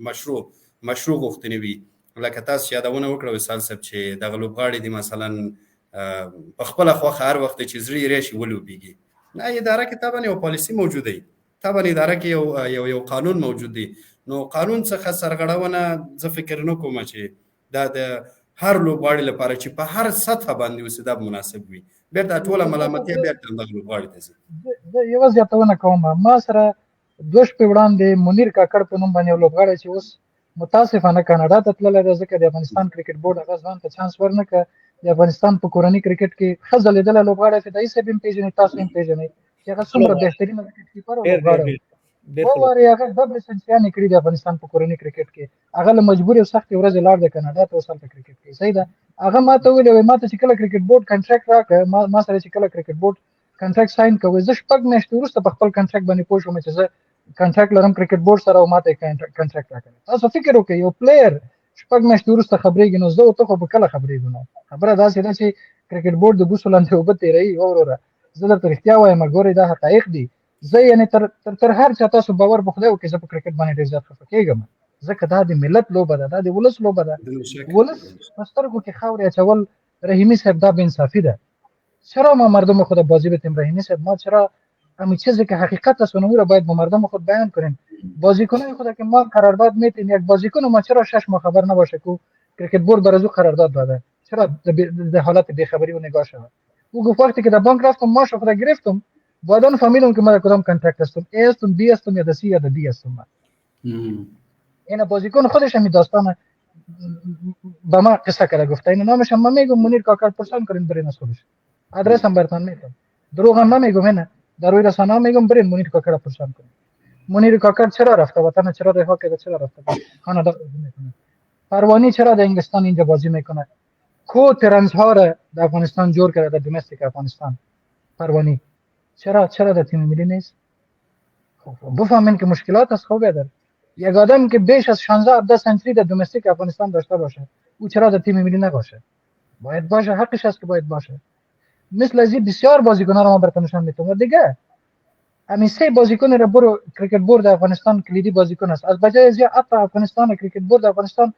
مشروع غوښتنې وي لکه تاسو یادونه وکړه وصال صاحب چې دغه لوبغاړي دي مثلا په خپله خوښه هر وخت چې زړه یې راشي ولوبېږي نه اداره کې طبعا یو پالیسي موجوده وي طبعا اداره کې یو قانون موجود دی نو قانون څخه سرغړونه زه فکر نه کوم چې دا د هر لوبغاړي لپاره چې په هر سطح باندې اوسي دا مناسب وي بیرته ټوله ملامتیا بیرته دغه لوبغاړي ته ځي زه یوه زیاتونه کوم ما سره 2 شپې وړاندې منیر کاکړ په نوم باندې یو لوبغاړی چې اوس متاسفانه کاناډا ته تللی دی ځکه د افغانستان کرکټ بورډ هغه ځان ته چانس ورنکړه د افغانستان په کورني کرکټ کې ښه ځلېدلی لوبغاړی فدایي صاحب هم پېژنئ تاسو هم پېژنئ چې هغه څومره بهترینه وکټ کیپر او لوبغاړی واره هغه ډبل سنچریانې کړي د افغانستان په کورني کرکټ کې هغه له مجبورې او سختې ورځې لاړ د کاناډا ته اوس هلته کرکټ کوي صحیح ده هغه ما ته ویلې ما ته چې کله کرکټ بورډ کنټراکټ راکړه ما سره چې کله کرکټ بورډ کنټراکټ ساين کوي زه 6 میاشتې وروسته په خپل کنټراکټ باندې پوه شوم چې زه کنټراکټ لرم کرکټ بورډ سره او ما ته کنټراکټ راکړی تاسو فکر وکړئ یو پلیئر 6 میاشتې وروسته خبرېږي نو زه او ته خو به کله خبرېږو نو خبره داسې ده چې کرکټ بورډ د بوسو لاندې اوبه تېروي وروره زه درته رښتیا وایم ګورئ دا حقایق دي زه یعنې تر هر چا تاسو باور په خدای وکړئ زه په کرکټ باندې ډېر زیات خفه کېږم ځکه دا د ملت لوبه ده دا د ولس لوبه ده ولس په سترګو کې خاورې اچول رحیمی صاحب دا بېانصافي ده چرا ما مردم خود بازی بدیم رحیمی صاحب ما چرا همین چیزی که حقیقت است و نمور باید با مردم خود بیان کنیم بازیکنان خود که ما قرارداد میتیم یک بازیکن ما چرا 6 ماه خبر نباشه که کرکت بورد بر از او قرارداد داده چرا در حالت بیخبری و نگاه شود او گفت وقتی که در بانک رفتم ما خود گرفتم بعداً فهمیدم که ما در کدام کانترکت هستم ای هستم بی هستم یا سی یا دی هستم من این بازیکن خودش هم داستان با ما قصه کرده گفته این نامش هم من میگم منیر کاکر پرسان کنین برین از خودش آدرس هم براتون میدم دروغ هم نمیگم نه در روی رسانه میگم برین منیر کاکر پرسان کنین منیر کاکر چرا رفته وطن چرا رها کرده چرا رفته کانادا بازی میکنه پروانی چرا در انگلستان اینجا بازی میکنه کو ترنزها را در افغانستان جور کرده در دمستیک افغانستان پروانی چرا در تیم ملی نیست بفهمین که مشکلات است خوبه در یک آدم که بیش از 16-17 سنچری در دمستیک افغانستان داشته باشه او چرا در تیم ملی نباشه باید باشه حقش است که باید باشه مثل از این بسیار بازیکن‌ها را ما براتون نشون میدم و دیگه همین 3 بازیکن را برو کرکت بورد افغانستان کلیدی بازیکن است از بجای از عطا افغانستان کرکت بورد افغانستان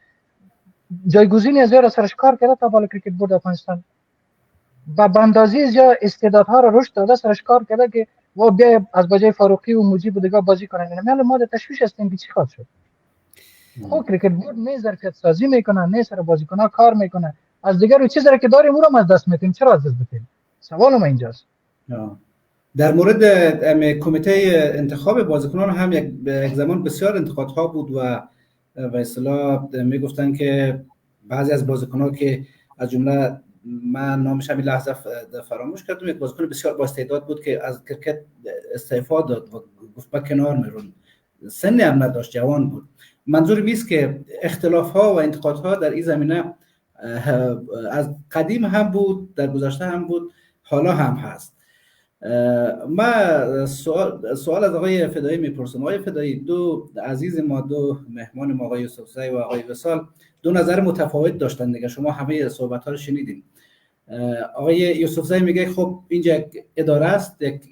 جایگزینی از را سرش کار کرده تا بالا کرکت بورد افغانستان با اندازی یا استعدادها را رشد داده سرش کار کرده که و بیا از بجای فاروقی و مجیب و دیگه بازی کنن اینا ما در تشویش هستیم که چی خواهد شد خب کرکت بورد نه ظرفیت سازی میکنه نه سر بازیکن‌ها کار میکنه از دیگر چیزی که داریم اون رو از دست میدیم چرا از دست بدیم سوال ما اینجاست در مورد کمیته انتخاب بازیکنان هم یک زمان بسیار انتقادها بود و به اصطلاح میگفتن که بعضی از بازیکنان که از جمله من نامش همین لحظه فراموش کردم، یک بازیکن بسیار با استعداد بود که از کرکت استعفا داد و گفت با کنار میرون، سنی هم نداشت، جوان بود. منظور میست که اختلاف ها و انتقاد ها در این زمینه از قدیم هم بود، در گذشته هم بود، حالا هم هست. ما سوال از آقای فدایی میپرسم. آقای فدایی، دو عزیز ما، دو مهمان ما، آقای یوسفزی و آقای وصال، دو نظر متفاوت داشتن دیگه. شما همه صحبت ها رو شنیدین. آقای یوسفزی میگه خب اینجا یک اداره است، یک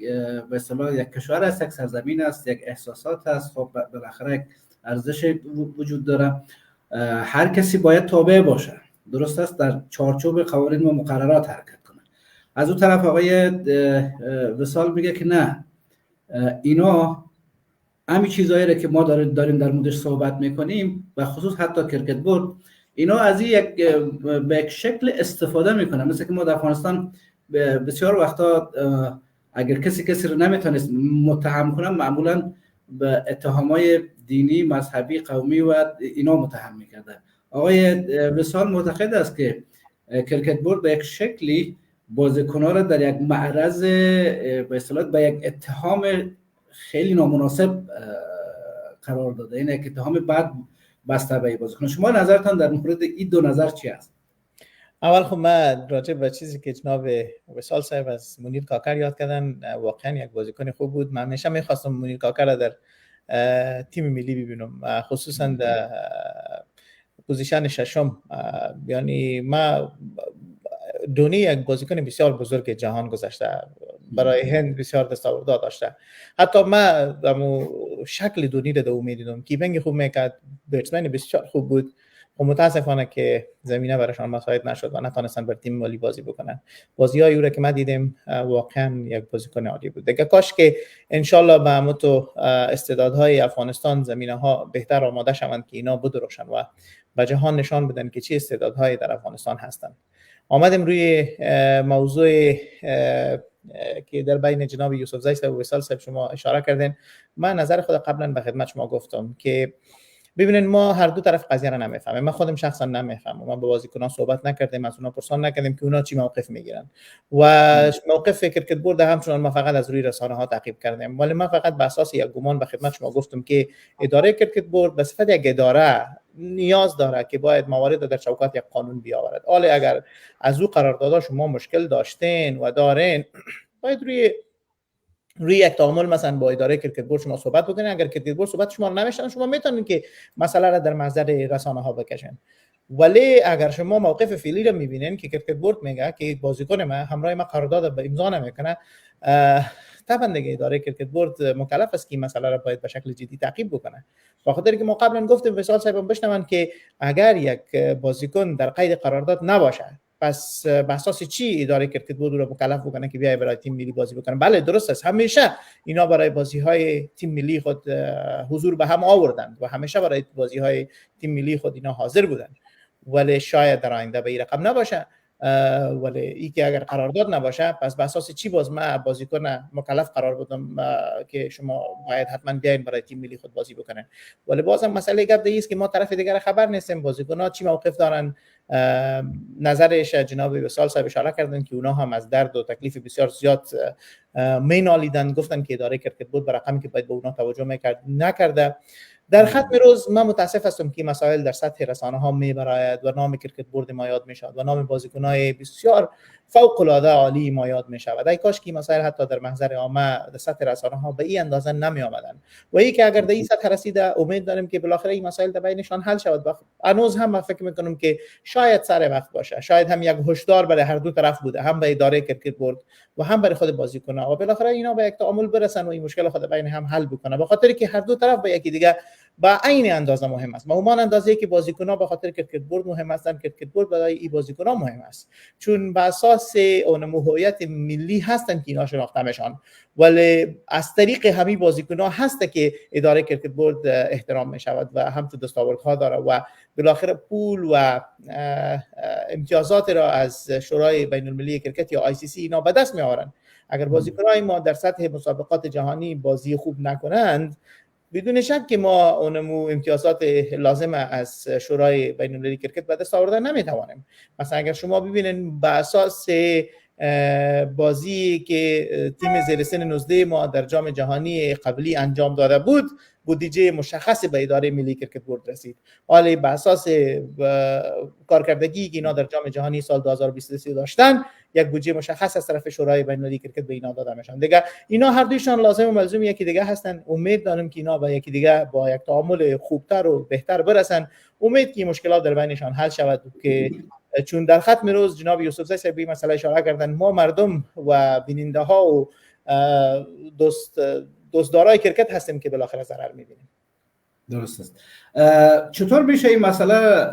به اصطلاح یک کشور است، یک سرزمین است، یک احساسات است، خب بالاخره یک ارزش وجود داره، هر کسی باید تابع باشه، درست است، در چارچوب قوانین و مقررات حرکت کنه. از اون طرف آقای وصال میگه که نه، اینا همین چیزایی که ما داریم در موردش صحبت میکنیم و خصوص حتی کرکت بورد، اینا از این به یک شکل استفاده میکنن. مثل که ما در افغانستان بسیار وقتا اگر کسی رو نمیتونست متهم کنن، معمولا به اتهامای دینی، مذهبی، قومی و اینا متهم میکردن. آقای وصال معتقد است که کرکت بورد به یک شکلی بازیکن‌ها را در یک معرض به اصطلاح به یک اتهام خیلی نامناسب قرار داده، این یک اتهام بد بسته به بازیکن. شما نظرتان در مورد این دو نظر چی است؟ اول خب من راجع به چیزی که جناب وصال صاحب از منیر کاکر یاد کردن، واقعا یک بازیکن خوب بود. من همیشه می‌خواستم منیر کاکر را در تیم ملی ببینم، خصوصا در پوزیشن ششم. یعنی ما دونی یک بازیکن بسیار بزرگ جهان گذشته، برای هند بسیار دستاوردها داشته. حتی ما شکل دونی رو میدیدم، کیپینگ خوب میکرد، بتسمن بسیار خوب بود. و متاسفانه که زمینه برایشان مساعد نشد و نتونستن بر تیم ملی بازی بکنن. بازی‌های او را که ما دیدیم واقعا یک بازیکن عالی بود. دیگه کاش که انشالله به همون استعدادهای افغانستان زمینه‌ها بهتر آماده شوند که اینا بدرخشن و به جهان نشان بدن که چه استعدادهایی در افغانستان هستند. آمدیم روی موضوع که در بین جناب یوسفزی صاحب و وصال صاحب شما اشاره کردین. من نظر خود قبلا به خدمت شما گفتم که ببینید ما هر دو طرف قضیه را نمیفهمیم. من خودم شخصا نمیفهمم. ما با بازیکنان صحبت نکردیم، از اونا پرسان نکردیم که اونا چی موقف میگیرن و موقف کرکت بورد همچنان ما فقط از روی رسانه ها تعقیب کردیم. ولی من فقط به اساس یک گمان به خدمت شما گفتم که اداره کرکت بورد به صفت یک اداره نیاز داره که باید موارد در چوکات یک قانون بیاورد. حالا اگر از او قراردادها شما مشکل داشتین و دارین، باید روی یک تعامل مثلا با اداره کرکت بورد شما صحبت بکنین. اگر کرکت بورد صحبت شما نمیشنن، شما میتونین که مسئله را در محضر رسانه ها بکشین. ولی اگر شما موقف فعلی رو میبینین که کرکت بورد میگه که بازیکن ما همراه ما قرارداد به امضا نمیکنه، طبعا دیگه اداره کرکت بورد مکلف است که مسئله را باید به شکل جدی تعقیب بکنه. به خاطر که ما قبلا گفتیم وصال صاحب بشنون که اگر یک بازیکن در قید قرارداد نباشه، پس به اساس چی اداره کرکت بورد رو مکلف بکنه که بیای برای تیم ملی بازی بکنه؟ بله درست است، همیشه اینا برای بازی‌های تیم ملی خود حضور به هم آوردند و همیشه برای بازی‌های تیم ملی خود اینا حاضر بودند. ولی شاید در آینده به این رقم نباشه. ولی این که اگر قرارداد نباشه، پس به اساس چی باز ما بازیکن مکلف قرار بدم که شما باید حتما بیاین برای تیم ملی خود بازی بکنن؟ ولی بازم مسئله گپ است که ما طرف دیگر خبر نیستیم بازیکن‌ها چی موقف دارن. نظرش جناب وصال صاحب اشاره کردن که اونا هم از درد و تکلیف بسیار زیاد مینالیدن، گفتن که اداره کرکت بورد به رقمی که باید به اونا توجه میکرد نکرده. در ختم روز من متاسف هستم که مسائل در سطح رسانه ها میبراید و نام کرکت بورد ما یاد میشود و نام بازیکن‌های بسیار فوق العاده عالی ما یاد میشود. ای کاش که مسائل حتی در محضر عامه در سطح رسانه ها به این اندازه نمی آمدن و ای که اگر در این سطح رسیده، امید داریم که بالاخره این مسائل در بینشان حل شود. هنوز هم فکر میکنم که شاید سر وقت باشه، شاید هم یک هشدار برای هر دو طرف بوده، هم به اداره کرکت بورد و هم برای خود بازیکن‌ها، و بالاخره اینا به یک تعامل برسن و این مشکل خود بین هم حل بکنه، به خاطر که هر دو طرف به یکی دیگه با عین اندازه مهم است. به اندازه‌ای که بازیکن‌ها به خاطر کرکت بورد مهم هستند، کرکت بورد برای این بازیکن‌ها مهم است، چون به اساس اون هویت ملی هستند که اینا شناخته میشن. ولی از طریق همین بازیکن‌ها هست که اداره کرکت بورد احترام می‌شود و هم تو دستاوردها داره و بالاخره پول و امتیازات را از شورای بین‌المللی کرکت یا ICC اینا به دست می‌آورند. اگر بازیکنای ما در سطح مسابقات جهانی بازی خوب نکنند، بدون شک که ما اونمو امتیازات لازم از شورای بین‌المللی کرکت به دست آوردن نمیتوانیم. مثلا اگر شما ببینید به اساس بازی که تیم زیر سن 19 ما در جام جهانی قبلی انجام داده بود، بودجه مشخص به اداره ملی کرکت بورد رسید. ولی به اساس کارکردگی که اینا در جام جهانی سال 2023 داشتن، یک بودجه مشخص از طرف شورای بین‌المللی کرکت به اینا داده میشن. دیگه اینا هر دویشان لازم و ملزوم یکی دیگه هستن. امید دارم که اینا با یکی دیگه با یک تعامل خوبتر و بهتر برسن. امید که مشکلات در بینشان حل شود که چون در ختم روز جناب یوسفزی صاحب به مسئله اشاره کردن، ما مردم و بیننده ها و دوستدارای کرکت هستیم که بالاخره ضرر می‌بینیم. درست است. چطور میشه این مسئله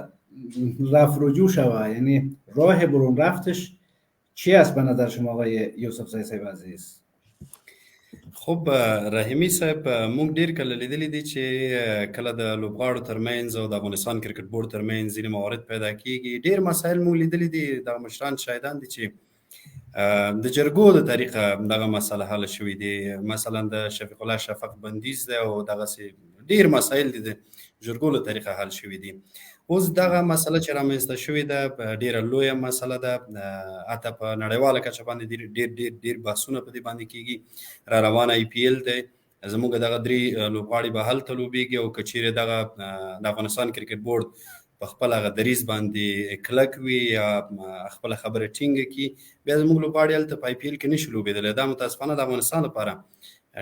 رفع رجوع شود؟ یعنی راه برون رفتش چی است به نظر شما آقای یوسفزی صاحب عزیز؟ خب رحیمی صاحب، موږ ډیر کله لیدلی دي چې کله د لوبغاړو ترمنځ او د افغانستان کرکټ بورډ ترمنځ ځینې موارد پیدا کیږي. ډیر مسایل موږ لیدلی دي، د مشران شاهدان دي چې د جرګو د طریقه دغه مسله حل شوې دي. مثلا د شفیق الله شفق بندیز دی او دغسې ډیر مسایل دي د جرګو له طریقه حل شوې دي. اوس دغه مسله چې رامنځته شوې ده ډیره لویه مسله ده، حتی په نړیواله کچه باندې ډیر بحثونه په دې باندې کیږي. را روانه ای پی ال دی، زموږ دغه 3 لوبغاړي به هلته لوبیږي او که چیرې دغه د افغانستان کرکټ بورډ په خپل هغه دریځ باندې کلک وي یا خپل خبره ټینګه کړي، بیا زموږ لوبغاړي هلته په ای پی ال کې نشي لوبېدلی. دا متاسفانه د افغانستان لپاره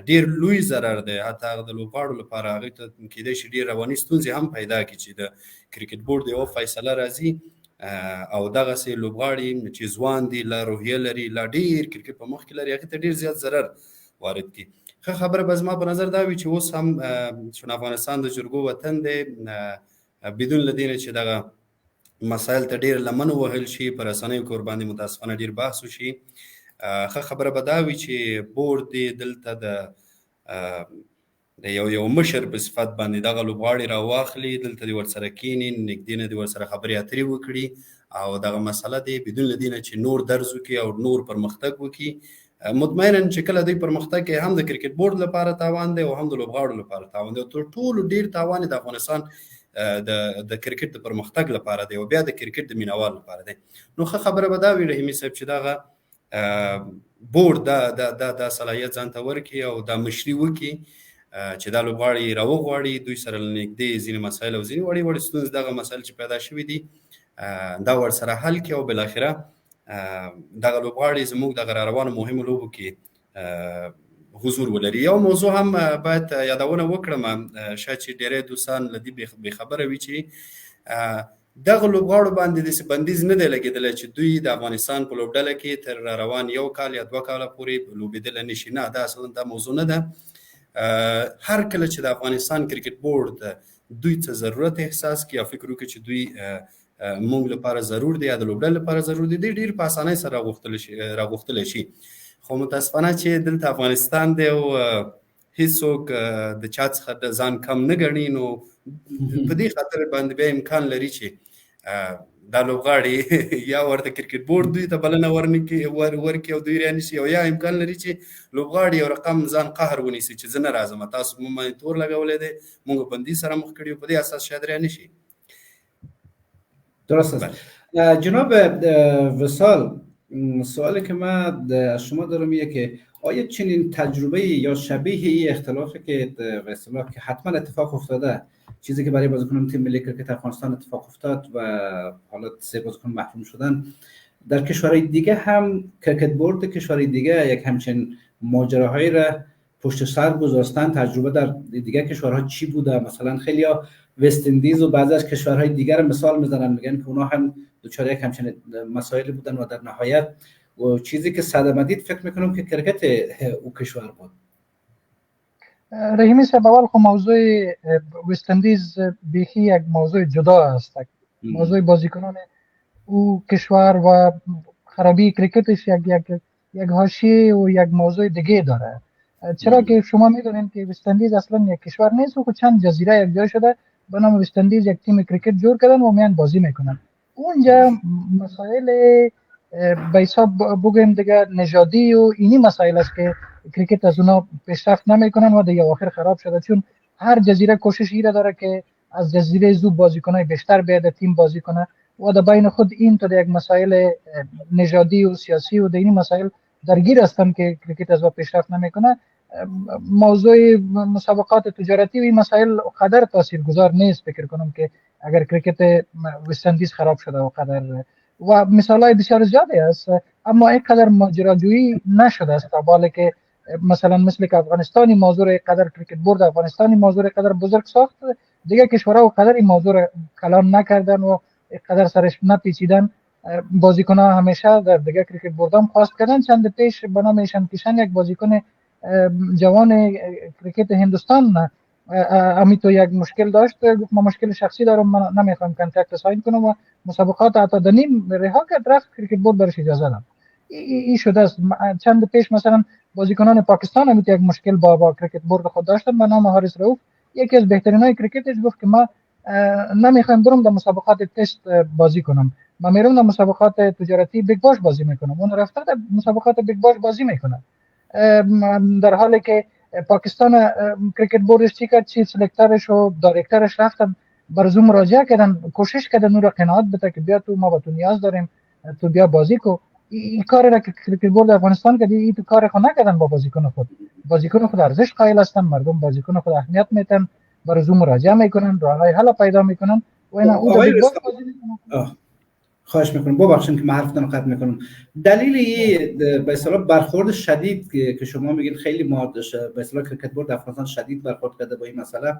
ډیر لوی ضرر دی. حتی هغه د لوبغاړو لپاره هغوی ته کیدای شي ډیر رواني ستونزې هم پیدا کړي چې د کرکټ بورډ یوه فیصله راځي او دغسې لوبغاړي چې ځوان دي، لا روحیه لري، لا ډیر کرکټ په مخ کې لري، هغې ته ډیر زیات ضرر وارد کړي. ښه خبره به زما په نظر دا وي چې اوس هم چون افغانستان د جرګو وطن دی، بدون له دې نه چې دغه مسایل ته ډیر لمن ووهل شي، په رسنیو کې ورباندې متاسفانه ډیر بحث وشي. ښه خبره به دا وي چې بورډ دې دلته د یو مشر په صفت باندې دغه لوبغاړي راواخلي، دلته دې ورسره کیني، نږدې نه دې ورسره خبرې اترې وکړي او دغه مسله دې بدون له دې نه چې نور درز وکړي او نور پرمختګ وکړي. مطمئنا چې کله دوی پرمختګ کوي هم د کرکټ بورډ لپاره تاوان دی او هم د لوبغاړو لپاره تاوان دی. تر ټولو ډیر تاوان د افغانستان د کرکټ د پرمختګ لپاره دی او بیا د کرکټ د مینوال لپاره دی. نو ښه خبره به دا وي رحیمي صاحب چې دغه بورډ دا صلاحیت ځان ته ورکړي او دا مشري وکړي چې دا لوبغاړي راوغواړي، دوی سره نږدې ځینې مسایل او ځینې وړې وړې ستونزې دغه مسایل چې پیدا شوي دي دا ورسره حل کړي او بالاخره دغه لوبغاړي زموږ دغه را روانو مهمو لوبو کې حضور ولري. یو موضوع هم باید یادونه وکړم، شاید چې ډېری دوستان له دې بېخبره وي چې دغه لوبغاړو باندې داسې بندیز نه دی لګېدلی چې دوی د افغانستان په لوبډله کې تر را روان 1 کال یا 2 کاله پورې لوبېدلی نه شي. نه، دا اصلا دا موضوع نه ده. هر کله چې د افغانستان کرکټ بورډ دوی څه ضرورت احساس کړي یا فکر وکړي چې دوی موږ لپاره ضرور دی یا د لوبډلې لپاره ضرور دی، ډېر په اسانۍ سره راغوښتلی شي. خو متاسفانه چې دلته افغانستان دی او هیڅوک د چا څخه ځان کم نه ګڼي، نو په دې خاطر باندې بیا امکان لري چې دا لوبغاړي یا ورته کرکټ بورډ دوی ته بلنه ورکړي او دوی رانیسي، او یا امکان لري چې لوبغاړي یو رقم ځان قهر ونیسي چې زه نه راځم، تاسو موږ تور لګولی دی، موږ بندیز سره مخ کړي، په دې اساس شاید رانیشي. درست است. جناب وصال، سوالی که من از شما دارم اینه که آیا چنین تجربه یا شبیه این اختلافی که به اصطلاح که حتما اتفاق افتاده، چیزی که برای بازیکنان تیم ملی کرکت افغانستان اتفاق افتاد و حالا 3 بازیکن محروم شدن، در کشورهای دیگه هم کرکت بورد کشورهای دیگه یک همچین ماجراهایی را پشت سر گذاشتن؟ تجربه در دیگه کشورها چی بوده؟ مثلا خیلیا وست اندیز و بعضی از کشورهای دیگر مثال میزنن، میگن که اونا هم دچار یک همچین مسائلی بودن و در نهایت و چیزی که صدمه دید فکر میکنم که کرکت او کشور بود. رحیمی صاحب، اول خب موضوع وست اندیز بیخی یک موضوع جدا است. موضوع بازیکنان او کشور و خرابی کرکتش یک حاشیه و یک موضوع دیگه داره. چرا که شما میدونید که وست اندیز اصلا یک کشور نیست و چند جزیره یک جای شده به نام وست اندیز یک تیم کرکت جور کردن و میان بازی میکنن. اونجا مسائل به حساب بگویم دیگه نژادی و اینی مسائل است که کریکت از اونا پیشرفت نمیکنن و دیگه آخر خراب شده، چون هر جزیره کوشش ایره داره که از جزیره زو بازیکنای بیشتر بیاد تیم بازی کنه و در بین خود این تو یک مسائل نژادی و سیاسی و دینی مسائل درگیر هستن که کریکت از پیشرفت نمیکنه. موضوع مسابقات تجارتی و این مسائل قدر تاثیرگذار نیست فکر کنم که اگر کریکت وست اندیز خراب شده و قدر و مثالای بسیار زیادی است، اما اینقدر ماجراجویی نشده است تا بالا که مثلا مثل که افغانستانی موضوع قدر کریکت بورد افغانستانی موضوع قدر بزرگ ساخت، دیگه کشورها قدر این موضوع کلان نکردن و قدر سرش نپیچیدن. بازیکن‌ها همیشه در دیگه کریکت بورد هم خواست کردن. چند پیش به نام ایشان کشن یک بازیکن جوان کریکت هندوستان امی تو یک مشکل داشت، ما مشکل شخصی دارم، من نمیخوام کانترکت ساین کنم و مسابقات حتی دنیم رها کرد، رفت کریکت بورد برش اجازه داد. این شده است. چند پیش مثلا بازیکنان پاکستان هم یک مشکل با کریکت بورد خود داشتن به نام حارث رؤوف، یکی از بهترینای کریکتش گفت که ما نمیخوایم برم در مسابقات تست بازی کنم، من میرم در مسابقات تجارتی بیگ باش بازی میکنم. اون رفته در مسابقات بیگ باش بازی میکنه، در حالی که پاکستان کریکت بوردش چی کرد، چیف سلکترش و دایرکترش رفتن بر زوم مراجعه کردن، کوشش کردن اون را قناعت بده که بیا تو، ما به تو نیاز داریم، تو بیا بازی کو. این کار را که کریکت بورد افغانستان کرد، این تو کار خود نکردن با بازیکن خود. بازیکن خود ارزش قائل هستن، مردم بازیکن خود اهمیت میتن، بر زوم مراجعه میکنن، راههای حل پیدا میکنن و اینا اون بیگ باش بازی میکنن. خواهش میکنم ببخشید که من حرفتون قطع میکنم. دلیل این به اصطلاح برخورد شدید که شما میگین خیلی ما به اصطلاح کریکت بورد افغانستان شدید برخورد کرده با این مسئله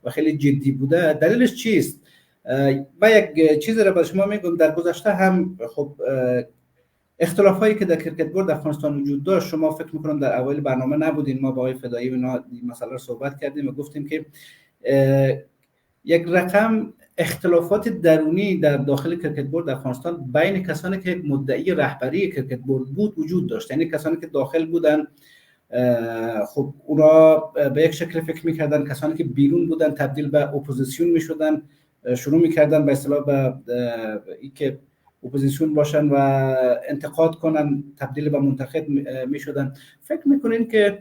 و خیلی جدی بوده، دلیلش چیست؟ من یک چیزی را به شما میگم. در گذشته هم خب اختلاف هایی که در کریکت بورد افغانستان وجود داشت، شما فکر میکنم در اوایل برنامه نبودین، ما با آقای فدایی و اینا این مسئله رو صحبت کردیم و گفتیم که یک رقم اختلافات درونی در داخل کریکت بورد افغانستان بین کسانی که مدعی رهبری کریکت بورد بود وجود داشت. یعنی کسانی که داخل بودن خب اونا به یک شکل فکر میکردن، کسانی که بیرون بودن تبدیل به اپوزیسیون میشدن، شروع میکردن به اصطلاح به اینکه اپوزیسیون باشن و انتقاد کنن، تبدیل به منتقد میشدن. فکر میکنین که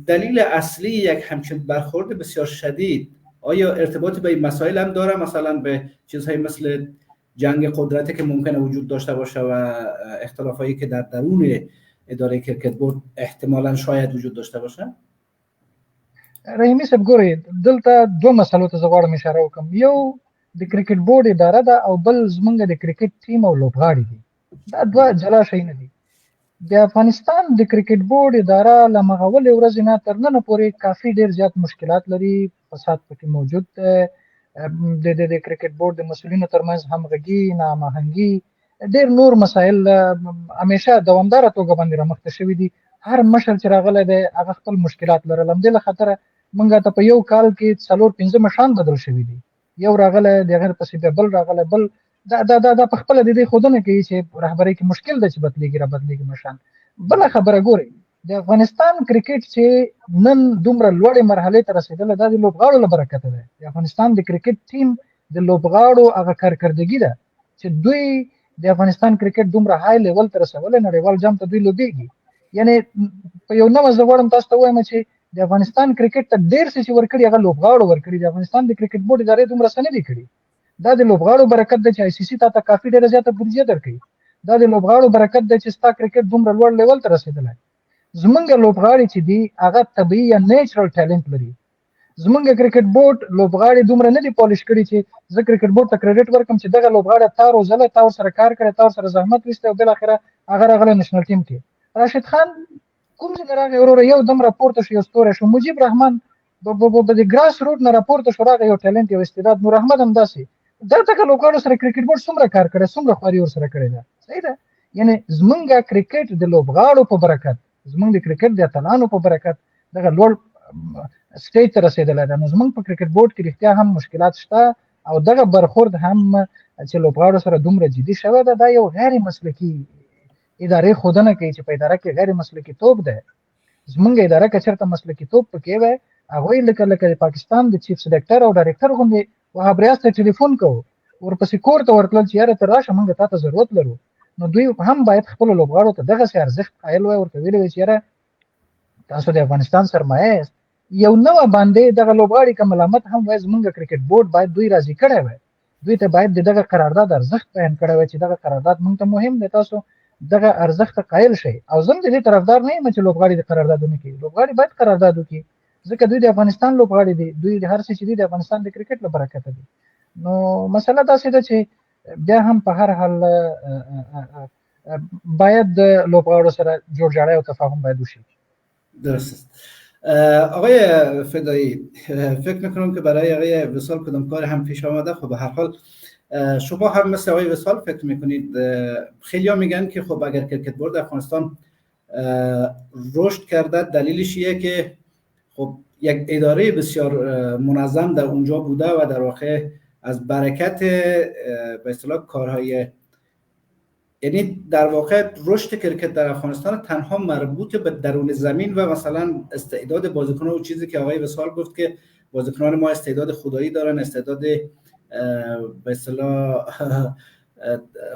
دلیل اصلی یک همچین برخورد بسیار شدید آیا ارتباطی به این مسائل هم داره، مثلا به چیزهایی مثل جنگ قدرتی که ممکنه وجود داشته باشه و اختلافایی که در درون اداره کریکت بورد احتمالاً شاید وجود داشته باشه؟ رحیمی صاحب ګورئ دلته دوه مسلو ته زه غواړم اشاره وکړم. یو د کرکټ بورډ اداره ده او بل زمونږ د کرکټ ټیم او لوبغاړي دي. دا دوه جلا شیونه دي. د افغانستان د کرکټ بورډ اداره له مغولې ورځې نه تر ننه پورې کافي ډیر زیات مشکلات لري، فساد پکې موجود دی، د کرکټ بورډ د مسؤلینو ترمنځ همغږي، ناهماهنګي، ډیر نور مسایل همیشه دوامداره توګه باندې رامخته شوي دي. هر مشر چې راغلی دی هغه خپل مشکلات لرل. همدې له خاطره موږ ته په یو کال کې 4-5 مشران بدل شوي دي. یو راغلی د هغې پسې بیا بل راغلی، بل دا په خپله د دې ښودنه کوي چې رهبرۍ کې مشکل دی چې بدلېږي را بدلېږي مشران. بله خبره ګورئ د افغانستان کرکټ چې نن دومره لوړې مرحلې ته رسېدلی دا د لوبغاړو له برکته دی. د افغانستان د کرکټ ټیم د لوبغاړو هغه کارکردګي ده چې دوی د افغانستان کرکټ دومره های لیول ته رسولی، نړیوال جام ته دوی لوبېږي. یعنی په یو نوم زه غواړم تاسو ته ووایم چې د افغانستان کرکټ ته ډېر څه چې ورکړي هغه لوبغاړو ورکړي. د افغانستان د کرکټ بورډ ادارې دومره څه نه دي کړي. دا د لوبغاړو برکت دی چې آی سی سی تا ته کافي ډېره زیاته بودیجه درکوي. دا د لوبغاړو برکت دی چې ستا کرکټ دومره لوړ لیول ته رسېدلی. زمونږ لوبغاړي چې دي هغه طبیعي یا نیچرل ټیلنټ لري. زمونږ کرکټ بورډ لوبغاړي دومره نه دي پالیش کړي چې زه کرکټ بورډ ته کریډټ ورکړم چې دغه لوبغاړی تا روزلی، تا ورسره کار کړی، تا ورسره زحمت ویستی او بالاخره هغه راغلی نېشنل ټیم کې. راشد خان کوم ځای نه راغی وروره یو دم راپورته شو، یو ستوری شو. مجیب رحمان د ګراس روټ نه راپورته شو، راغی یو ټیلنټ، یو استعداد. نور احمد هم داسې. دلته لوبغاړو سره کرکټ بورډ څومره کار کړی، څومره خواري ورسره کړې ده. صحیح ده. یعنی زمونږ کرکټ د لوبغاړو په برکت، زمونږ د کرکټ د اتلانو په برکت دغه لوړ سټیج ته رسېدلی ده. نو زمونږ په کرکټ بورډ کې رښتیا هم مشکلات شته او دغه برخورد هم چې لوبغاړو سره دومره جدي شوی ده، دا یو غیر مسلکي ادارې ښودنه کوي چې په اداره کې غیر مسلکي توب دی. زمونږ اداره که چېرته مسلکي توب پکې وی، هغوی لکه د پاکستان د چیف سلیکټر او ډایرکټر غوندې وهاب ریاض ته ټلیفون کوو، ورپسې کور ته ورتلل چې یاره ته راشه موږ تا ته ضرورت لرو. نو دوی هم باید خپل لوبغاړو ته دغه ارزښت قایل وي ورته ویل وي چې یاره تاسو د افغانستان سرمایه است یو نو باندې دغه لوبغاړي کوم ملامت هم وای زمونږ کرکټ بورډ باید دوی راضي کړي وي دوی ته باید دغه قرارداد ارزښت بیان کړي وي چې دغه قرارداد موږ ته مهم دی تاسو دغه ارزښت قایل شي او زم دې طرفدار نه یم چې لوبغاړي د قراردادونه کوي لوبغاړي باید قرارداد وکړي ځکه دوی د افغانستان لوبغاړي دي دوی هر څه چې دي د افغانستان د کرکټ لپاره برکت دي نو مسله دا ده چې بیا هم په هر حال باید د لوبغاړو سره جوړجاړی او تفاهم باید وشي. درست. آقای فدایی فکر میکنم که برای آقای وصال کدام کار هم پیش آمده. خب به هر حال شما هم مثل آقای وصال فکر میکنید؟ خیلی ها میگن که خب اگر کرکت بورد افغانستان رشد کرده دلیلش اینه که خب یک اداره بسیار منظم در اونجا بوده و در واقع از برکت به اصطلاح کارهای یعنی در واقع رشد کرکت در افغانستان تنها مربوط به درون زمین و مثلا استعداد بازیکنان و چیزی که آقای وصال گفت که بازیکنان ما استعداد خدایی دارن استعداد به اصطلاح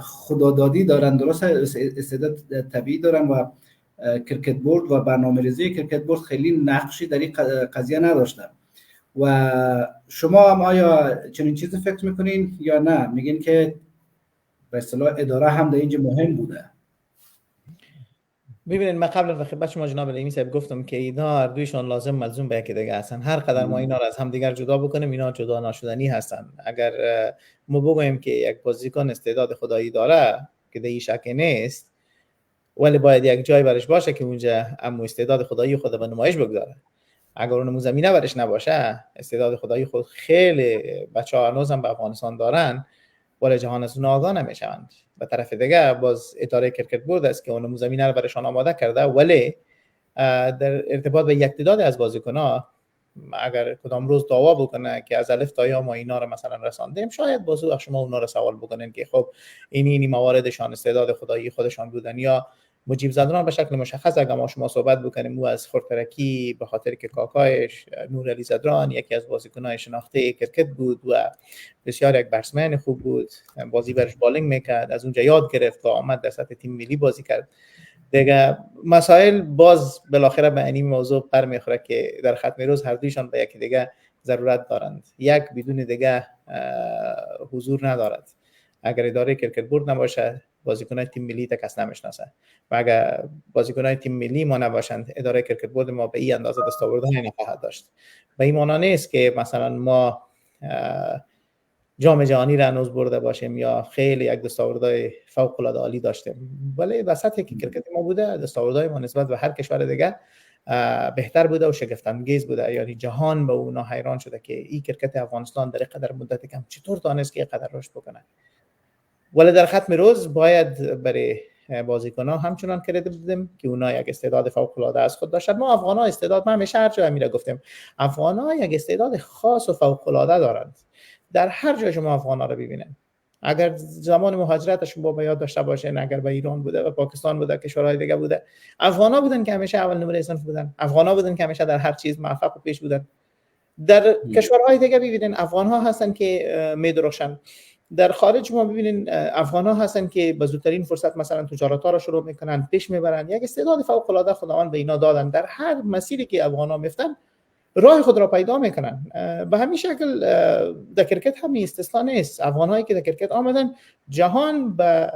خدادادی دارن درست استعداد طبیعی دارن و کرکت بورد و برنامه‌ریزی کرکت بورد خیلی نقشی در این قضیه نداشتن و شما هم آیا چنین چیزی فکر میکنین یا نه میگین که به اصطلاح اداره هم در اینجا مهم بوده؟ ببینید من قبل از خدمت شما جناب رحیمی صاحب گفتم که اینا هر دویشون لازم ملزوم به یکی دیگه هستن هر قدر ما اینا رو از هم دیگر جدا بکنیم اینا جدا ناشدنی هستن اگر ما بگوییم که یک بازیکن استعداد خدایی داره که در این شک نیست ولی باید یک جای برش باشه که اونجا اما استعداد خدایی خود به نمایش بگذاره اگر اون زمینه برش نباشه استعداد خدایی خود خیلی بچه‌ها هنوزم به افغانستان دارن ولی جهان از اون آگاه نمیشوند به طرف دیگه باز اداره کرکت بورد است که اون زمینه رو برشان آماده کرده ولی در ارتباط به یک تعداد از بازیکن‌ها اگر کدام روز دعوا بکنه که از الف تا یا ما اینا رو مثلا رساندیم شاید بازو شما اونا رو سوال بکنن که خب اینی مواردشان استعداد خدایی خودشان بودن یا مجیب زدران به شکل مشخص اگر ما شما صحبت بکنیم او از خورترکی به خاطر که کاکایش نور علی زدران یکی از بازیکن‌های شناخته کرکت بود و بسیار یک بتسمن خوب بود بازی برش بالینگ میکرد از اونجا یاد گرفت و آمد در سطح تیم ملی بازی کرد دیگه مسائل باز بالاخره به این موضوع پر میخوره که در ختم روز هر دویشان به یکی دیگه ضرورت دارند یک بدون دیگه حضور ندارد اگر اداره کرکت بورد نباشه بازیکنان تیم ملی تا کس نمیشناسه و اگر بازیکنان تیم ملی ما نباشند اداره کرکت بورد ما به این اندازه دستاوردهای نخواهد داشت به این معنی نیست که مثلا ما جام جهانی را هنوز برده باشیم یا خیلی یک دستاوردهای فوق العاده عالی داشتیم ولی به سطحی که کرکت ما بوده دستاوردهای ما نسبت به هر کشور دیگه بهتر بوده و شگفت انگیز بوده یعنی جهان به اونا حیران شده که این کرکت افغانستان در قدر مدت کم چطور تونست که قدر رشد بکنه ولی در ختم روز باید برای بازیکن‌ها همچنان کردیت بدیم که اونا یک استعداد فوق‌العاده از خود داشتن ما افغان‌ها استعداد ما همیشه هر جا میره گفتیم افغان‌ها یک استعداد خاص و فوق‌العاده دارند در هر جای شما افغان‌ها رو ببینید اگر زمان مهاجرتشون با یاد داشته باشین اگر به ایران بوده و پاکستان بوده کشورهای دیگه بوده افغان‌ها بودن که همیشه اول نمره صنف بودن افغان‌ها بودن که همیشه در هر چیز موفق و پیش بودن در کشورهای دیگه ببینید افغان‌ها هستن که میدرخشن در خارج ما ببینین افغان‌ها هستن که به زودترین فرصت مثلا تجارت‌ها را شروع میکنن پیش میبرن یک استعداد فوق‌العاده خداوند به اینا دادن در هر مسیری که افغان‌ها میفتن راه خود را پیدا میکنن به همین شکل در کرکت هم استثنا نیست افغان‌هایی که در کرکت آمدن جهان به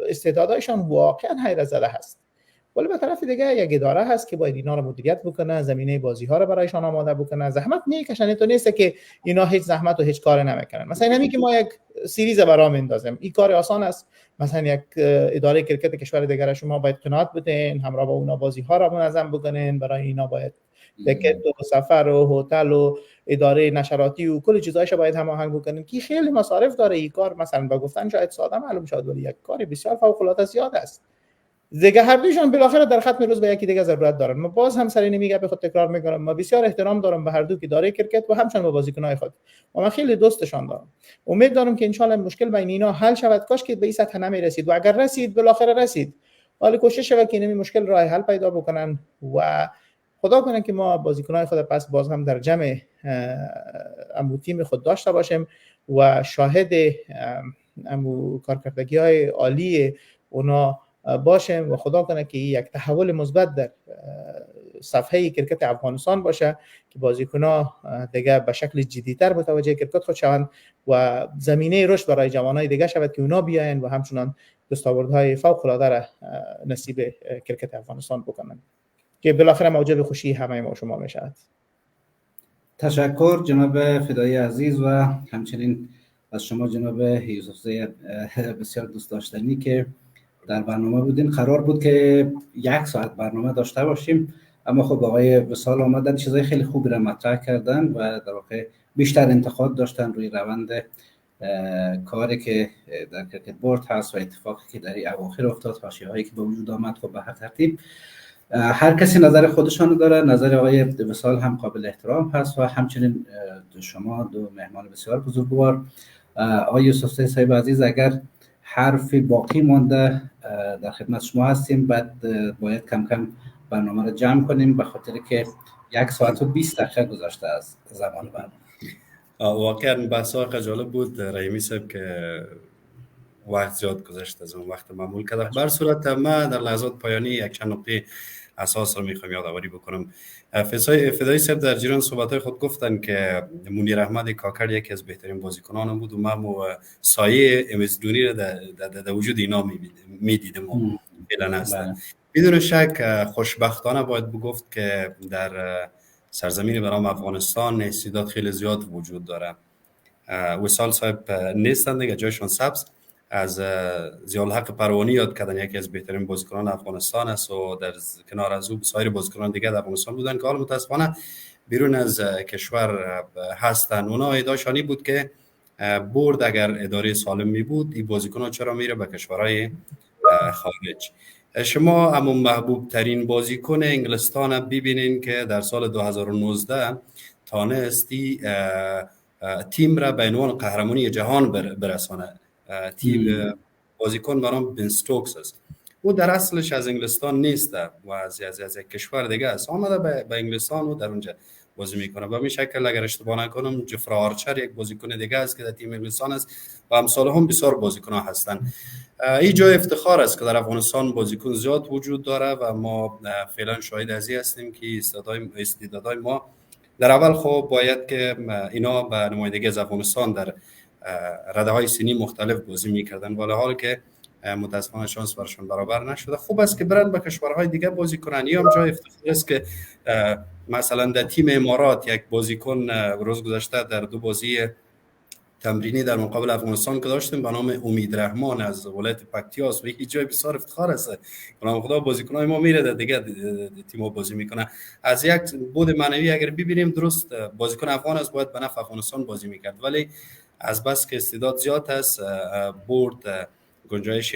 استعدادایشان واقعا حیرت زده هست ولی به طرف دیگه یک اداره هست که باید اینا رو مدیریت بکنه زمینه بازی‌ها رو برایشان آماده بکنه زحمت میکشن تو نیست که اینا هیچ زحمت و هیچ کار نمیکنن مثلا همین که ما یک سریز برام میندازیم این کار آسان است مثلا یک اداره کرکت کشور دیگر شما باید قناعت بدین همراه با اونا بازی‌ها رو منظم بکنین برای اینا باید تیکت و سفر و هتل و اداره نشراتی و کل چیزایش باید هماهنگ بکنین که خیلی مصارف داره این کار مثلا با گفتن شاید ساده معلوم شد ولی یک کار بسیار فوق‌العاده زیاد است دیگه هر دویشون بالاخره در ختم روز به یکی دیگه ضرورت دارن ما باز هم سری نمیگه به خود تکرار میکنم ما بسیار احترام دارم به هر دو اداره کرکت و همچنین به بازیکن‌های خود و من خیلی دوستشان دارم امید دارم که ان شاء الله مشکل بین اینا حل شود کاش که به این سطح نمیرسید و اگر رسید بالاخره رسید ولی کوشش شود که این مشکل راه حل پیدا بکنن و خدا کنه که ما بازیکن‌های خود پس باز هم در جمع امو تیم خود داشته باشیم و شاهد امو کارکردگی‌های عالی اونا باشه و خدا کنه که یک تحول مثبت در صفحه کرکت افغانستان باشه که بازیکن‌ها دیگه به شکل جدی‌تر متوجه کرکت خود شوند و زمینه رشد برای جوانای دیگه شود که اونا بیاین و همچنان دستاوردهای فوق‌العاده را نصیب کرکت افغانستان بکنن که بالاخره موجب خوشی همه ما شما میشود. تشکر جناب فدایی عزیز و همچنین از شما جناب یوسفزی بسیار دوست داشتنی که در برنامه بودین. قرار بود که 1 ساعت برنامه داشته باشیم، اما خب آقای وصال آمدن چیزای خیلی خوبی را مطرح کردن و در واقع بیشتر انتقاد داشتن روی روند کاری که در کرکت بورد هست و اتفاقی که در این اواخر افتاد، حاشیه‌هایی که به وجود آمد. خب به هر ترتیب هر کسی نظر خودشان داره، نظر آقای وصال هم قابل احترام هست و همچنین شما دو مهمان بسیار بزرگوار. آقای یوسفزی صاحب عزیز اگر حرفی باقی مانده در خدمت شما هستیم، بعد باید کم کم برنامه رو جمع کنیم به خاطر که 1 ساعت و 20 دقیقه گذشته از زمان برنامه. واقعا بحث جالب بود رحیمی صاحب که وقت زیاد گذشت از اون وقت معمول کرده. بر صورت ما در لحظات پایانی یک چند نکته اساس رو میخوام یادآوری بکنم. فدایی صاحب در جریان صحبت‌های خود گفتن که منیر احمد کاکر یکی از بهترین بازیکنان بود و ما سایه امزدونی رو در وجود اینا میدیدیم و فعلا هستن. بدون شک خوشبختانه باید بگفت که در سرزمین برام افغانستان استعداد خیلی زیاد وجود داره. وصال صاحب نیستن دیگه، جایشون سبز. از ضیاءالحق پروانی یاد کردن یکی از بهترین بازیکنان افغانستان است و در کنار از او سایر بازیکنان دیگه در افغانستان بودن که حالا متاسفانه بیرون از کشور هستن. اونا ادعاشانی بود که بورد اگر اداره سالم می بود این بازیکنان چرا میره به کشورهای خارج. شما اما محبوب ترین بازیکن انگلستان ببینین که در سال 2019 تانستی تیم را به عنوان قهرمانی جهان برسانه. تیم بازیکن برام بن استوکس است. او در اصلش از انگلستان نیست و از یک کشور دیگه است. آمده به انگلستان و در اونجا بازی میکنه. به همین شکل اگر اشتباه نکنم جفرا آرچر یک بازیکن دیگه است که در تیم انگلستان است و امثال هم بسیار بازیکن‌ها هستند. این جای افتخار است که در افغانستان بازیکن زیاد وجود داره و ما فعلا شاهد از این هستیم که استعدادهای ما در اول خب باید که اینا به نمایندگی از افغانستان در رده‌های سنی مختلف بازی می‌کردن، ولی حال که متأسفانه شانس برشون برابر نشده. خوب است که برن به کشورهای دیگه بازی کنن. یا هم جای افتخار است که مثلا در تیم امارات یک بازیکن روز گذشته در 2 بازی تمرینی در مقابل افغانستان که داشتیم به نام امید رحمان از ولایت پکتیاس و این جای بسیار افتخار است. به خدا بازیکنای ما میره در دیگه تیم بازی میکنه. از یک بود معنوی اگر ببینیم درست بازیکن افغان است باید به نفع افغانستان بازی میکرد، ولی از بس که استعداد زیاد است بورد گنجایش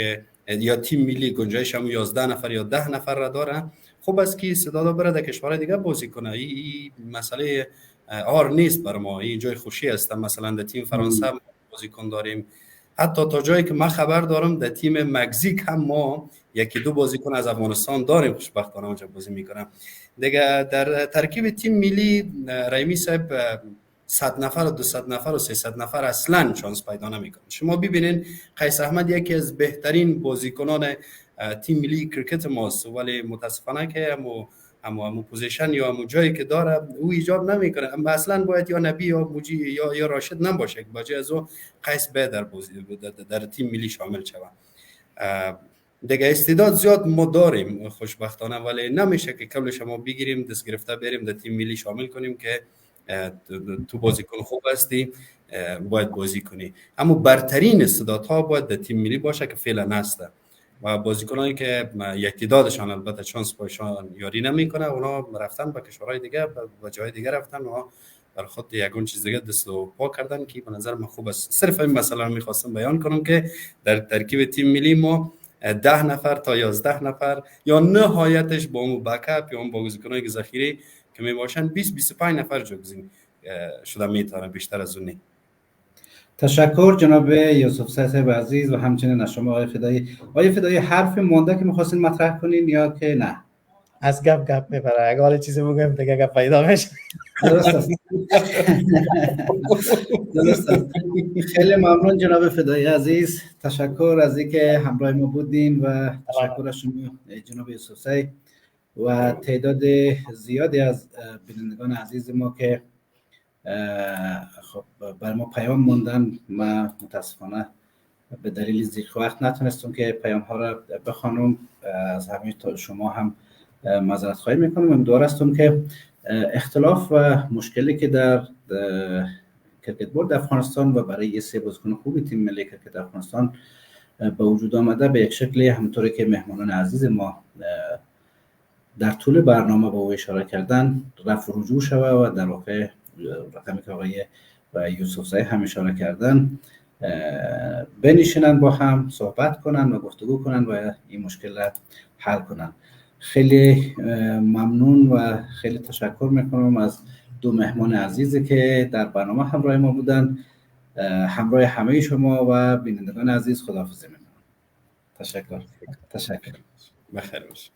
یا تیم ملی گنجایش هم 11 نفر یا 10 نفر را داره. خوب است که استعدادا بره در کشورهای دیگه بازی کنه. این مسئله آر نیست بر ما، این جای خوشی است. مثلا در تیم فرانسه بازیکن داریم، حتی تا جایی که من خبر دارم در تیم مکزیک هم ما 1-2 بازیکن از افغانستان داریم خوشبختانه اونجا بازی میکنن دیگه. در ترکیب تیم ملی رحیمی صاحب 100 نفر و 200 نفر و 300 نفر اصلا شانس پیدا نمیکنه. شما ببینین قیس احمد یکی از بهترین بازیکنان تیم ملی کرکت ماست، ولی متاسفانه که همو پوزیشن یا همو جایی که داره او ایجاب نمیکنه. اما اصلا باید یا نبی یا موجی یا راشد نباشه که باجه از او قیس به در تیم ملی شامل شود. دیگه استعداد زیاد ما داریم خوشبختانه، ولی نمیشه که کل شما بگیریم دست گرفته بریم در تیم ملی شامل کنیم که تو بازیکن خوب هستی باید بازی کنی. اما برترین استعدادها باید در تیم ملی باشه که فعلا هسته و بازیکنایی که یک تعدادشان البته شانس باشان یاری نمیکنه اونا رفتن به کشورهای دیگه و جای دیگه رفتن و بر خود یگون چیز دیگه دست و پا کردن که به نظر من خوب است. صرف این مسئله رو میخواستم بیان کنم که در ترکیب تیم ملی ما 10 نفر تا 11 نفر یا نهایتش با اون بکاپ یا اون بازیکنای ذخیره که می باشن 20-25 نفر جایگزین شده میتونه، بیشتر از اون. تشکر جناب یوسفزی صاحب عزیز و همچنین از شما آقای فدایی. آقای فدایی حرف مونده که می‌خواستین مطرح کنین یا که نه؟ از گپ میبره. اگه حالا چیزی بگم دیگه گپ پیدا میشه. درست است. درست است. خیلی ممنون جناب فدایی عزیز، تشکر از اینکه همراه ما بودین و تشکر از شما جناب یوسفزی و تعداد زیادی از بینندگان عزیز ما که خب بر ما پیام موندن. ما متاسفانه به دلیل ضیق وقت نتونستم که پیام ها را بخوانم. از همه شما هم معذرت خواهی میکنم. امیدوار هستم که اختلاف و مشکلی که در کرکت بورد افغانستان و برای سه بازیکن خوبی تیم ملی کرکت افغانستان به وجود آمده به یک شکلی همونطوری که مهمانان عزیز ما در طول برنامه به او اشاره کردن رفع و رجوع شود و در واقع رقمی که آقای یوسفزی هم اشاره کردن بنشینن با هم صحبت کنن و گفتگو کنن و این مشکل را حل کنن. خیلی ممنون و خیلی تشکر میکنم از دو مهمان عزیزی که در برنامه همراه ما بودن. همراه همه شما و بینندگان عزیز خداحافظی میکنم. تشکر. بخیر باشید.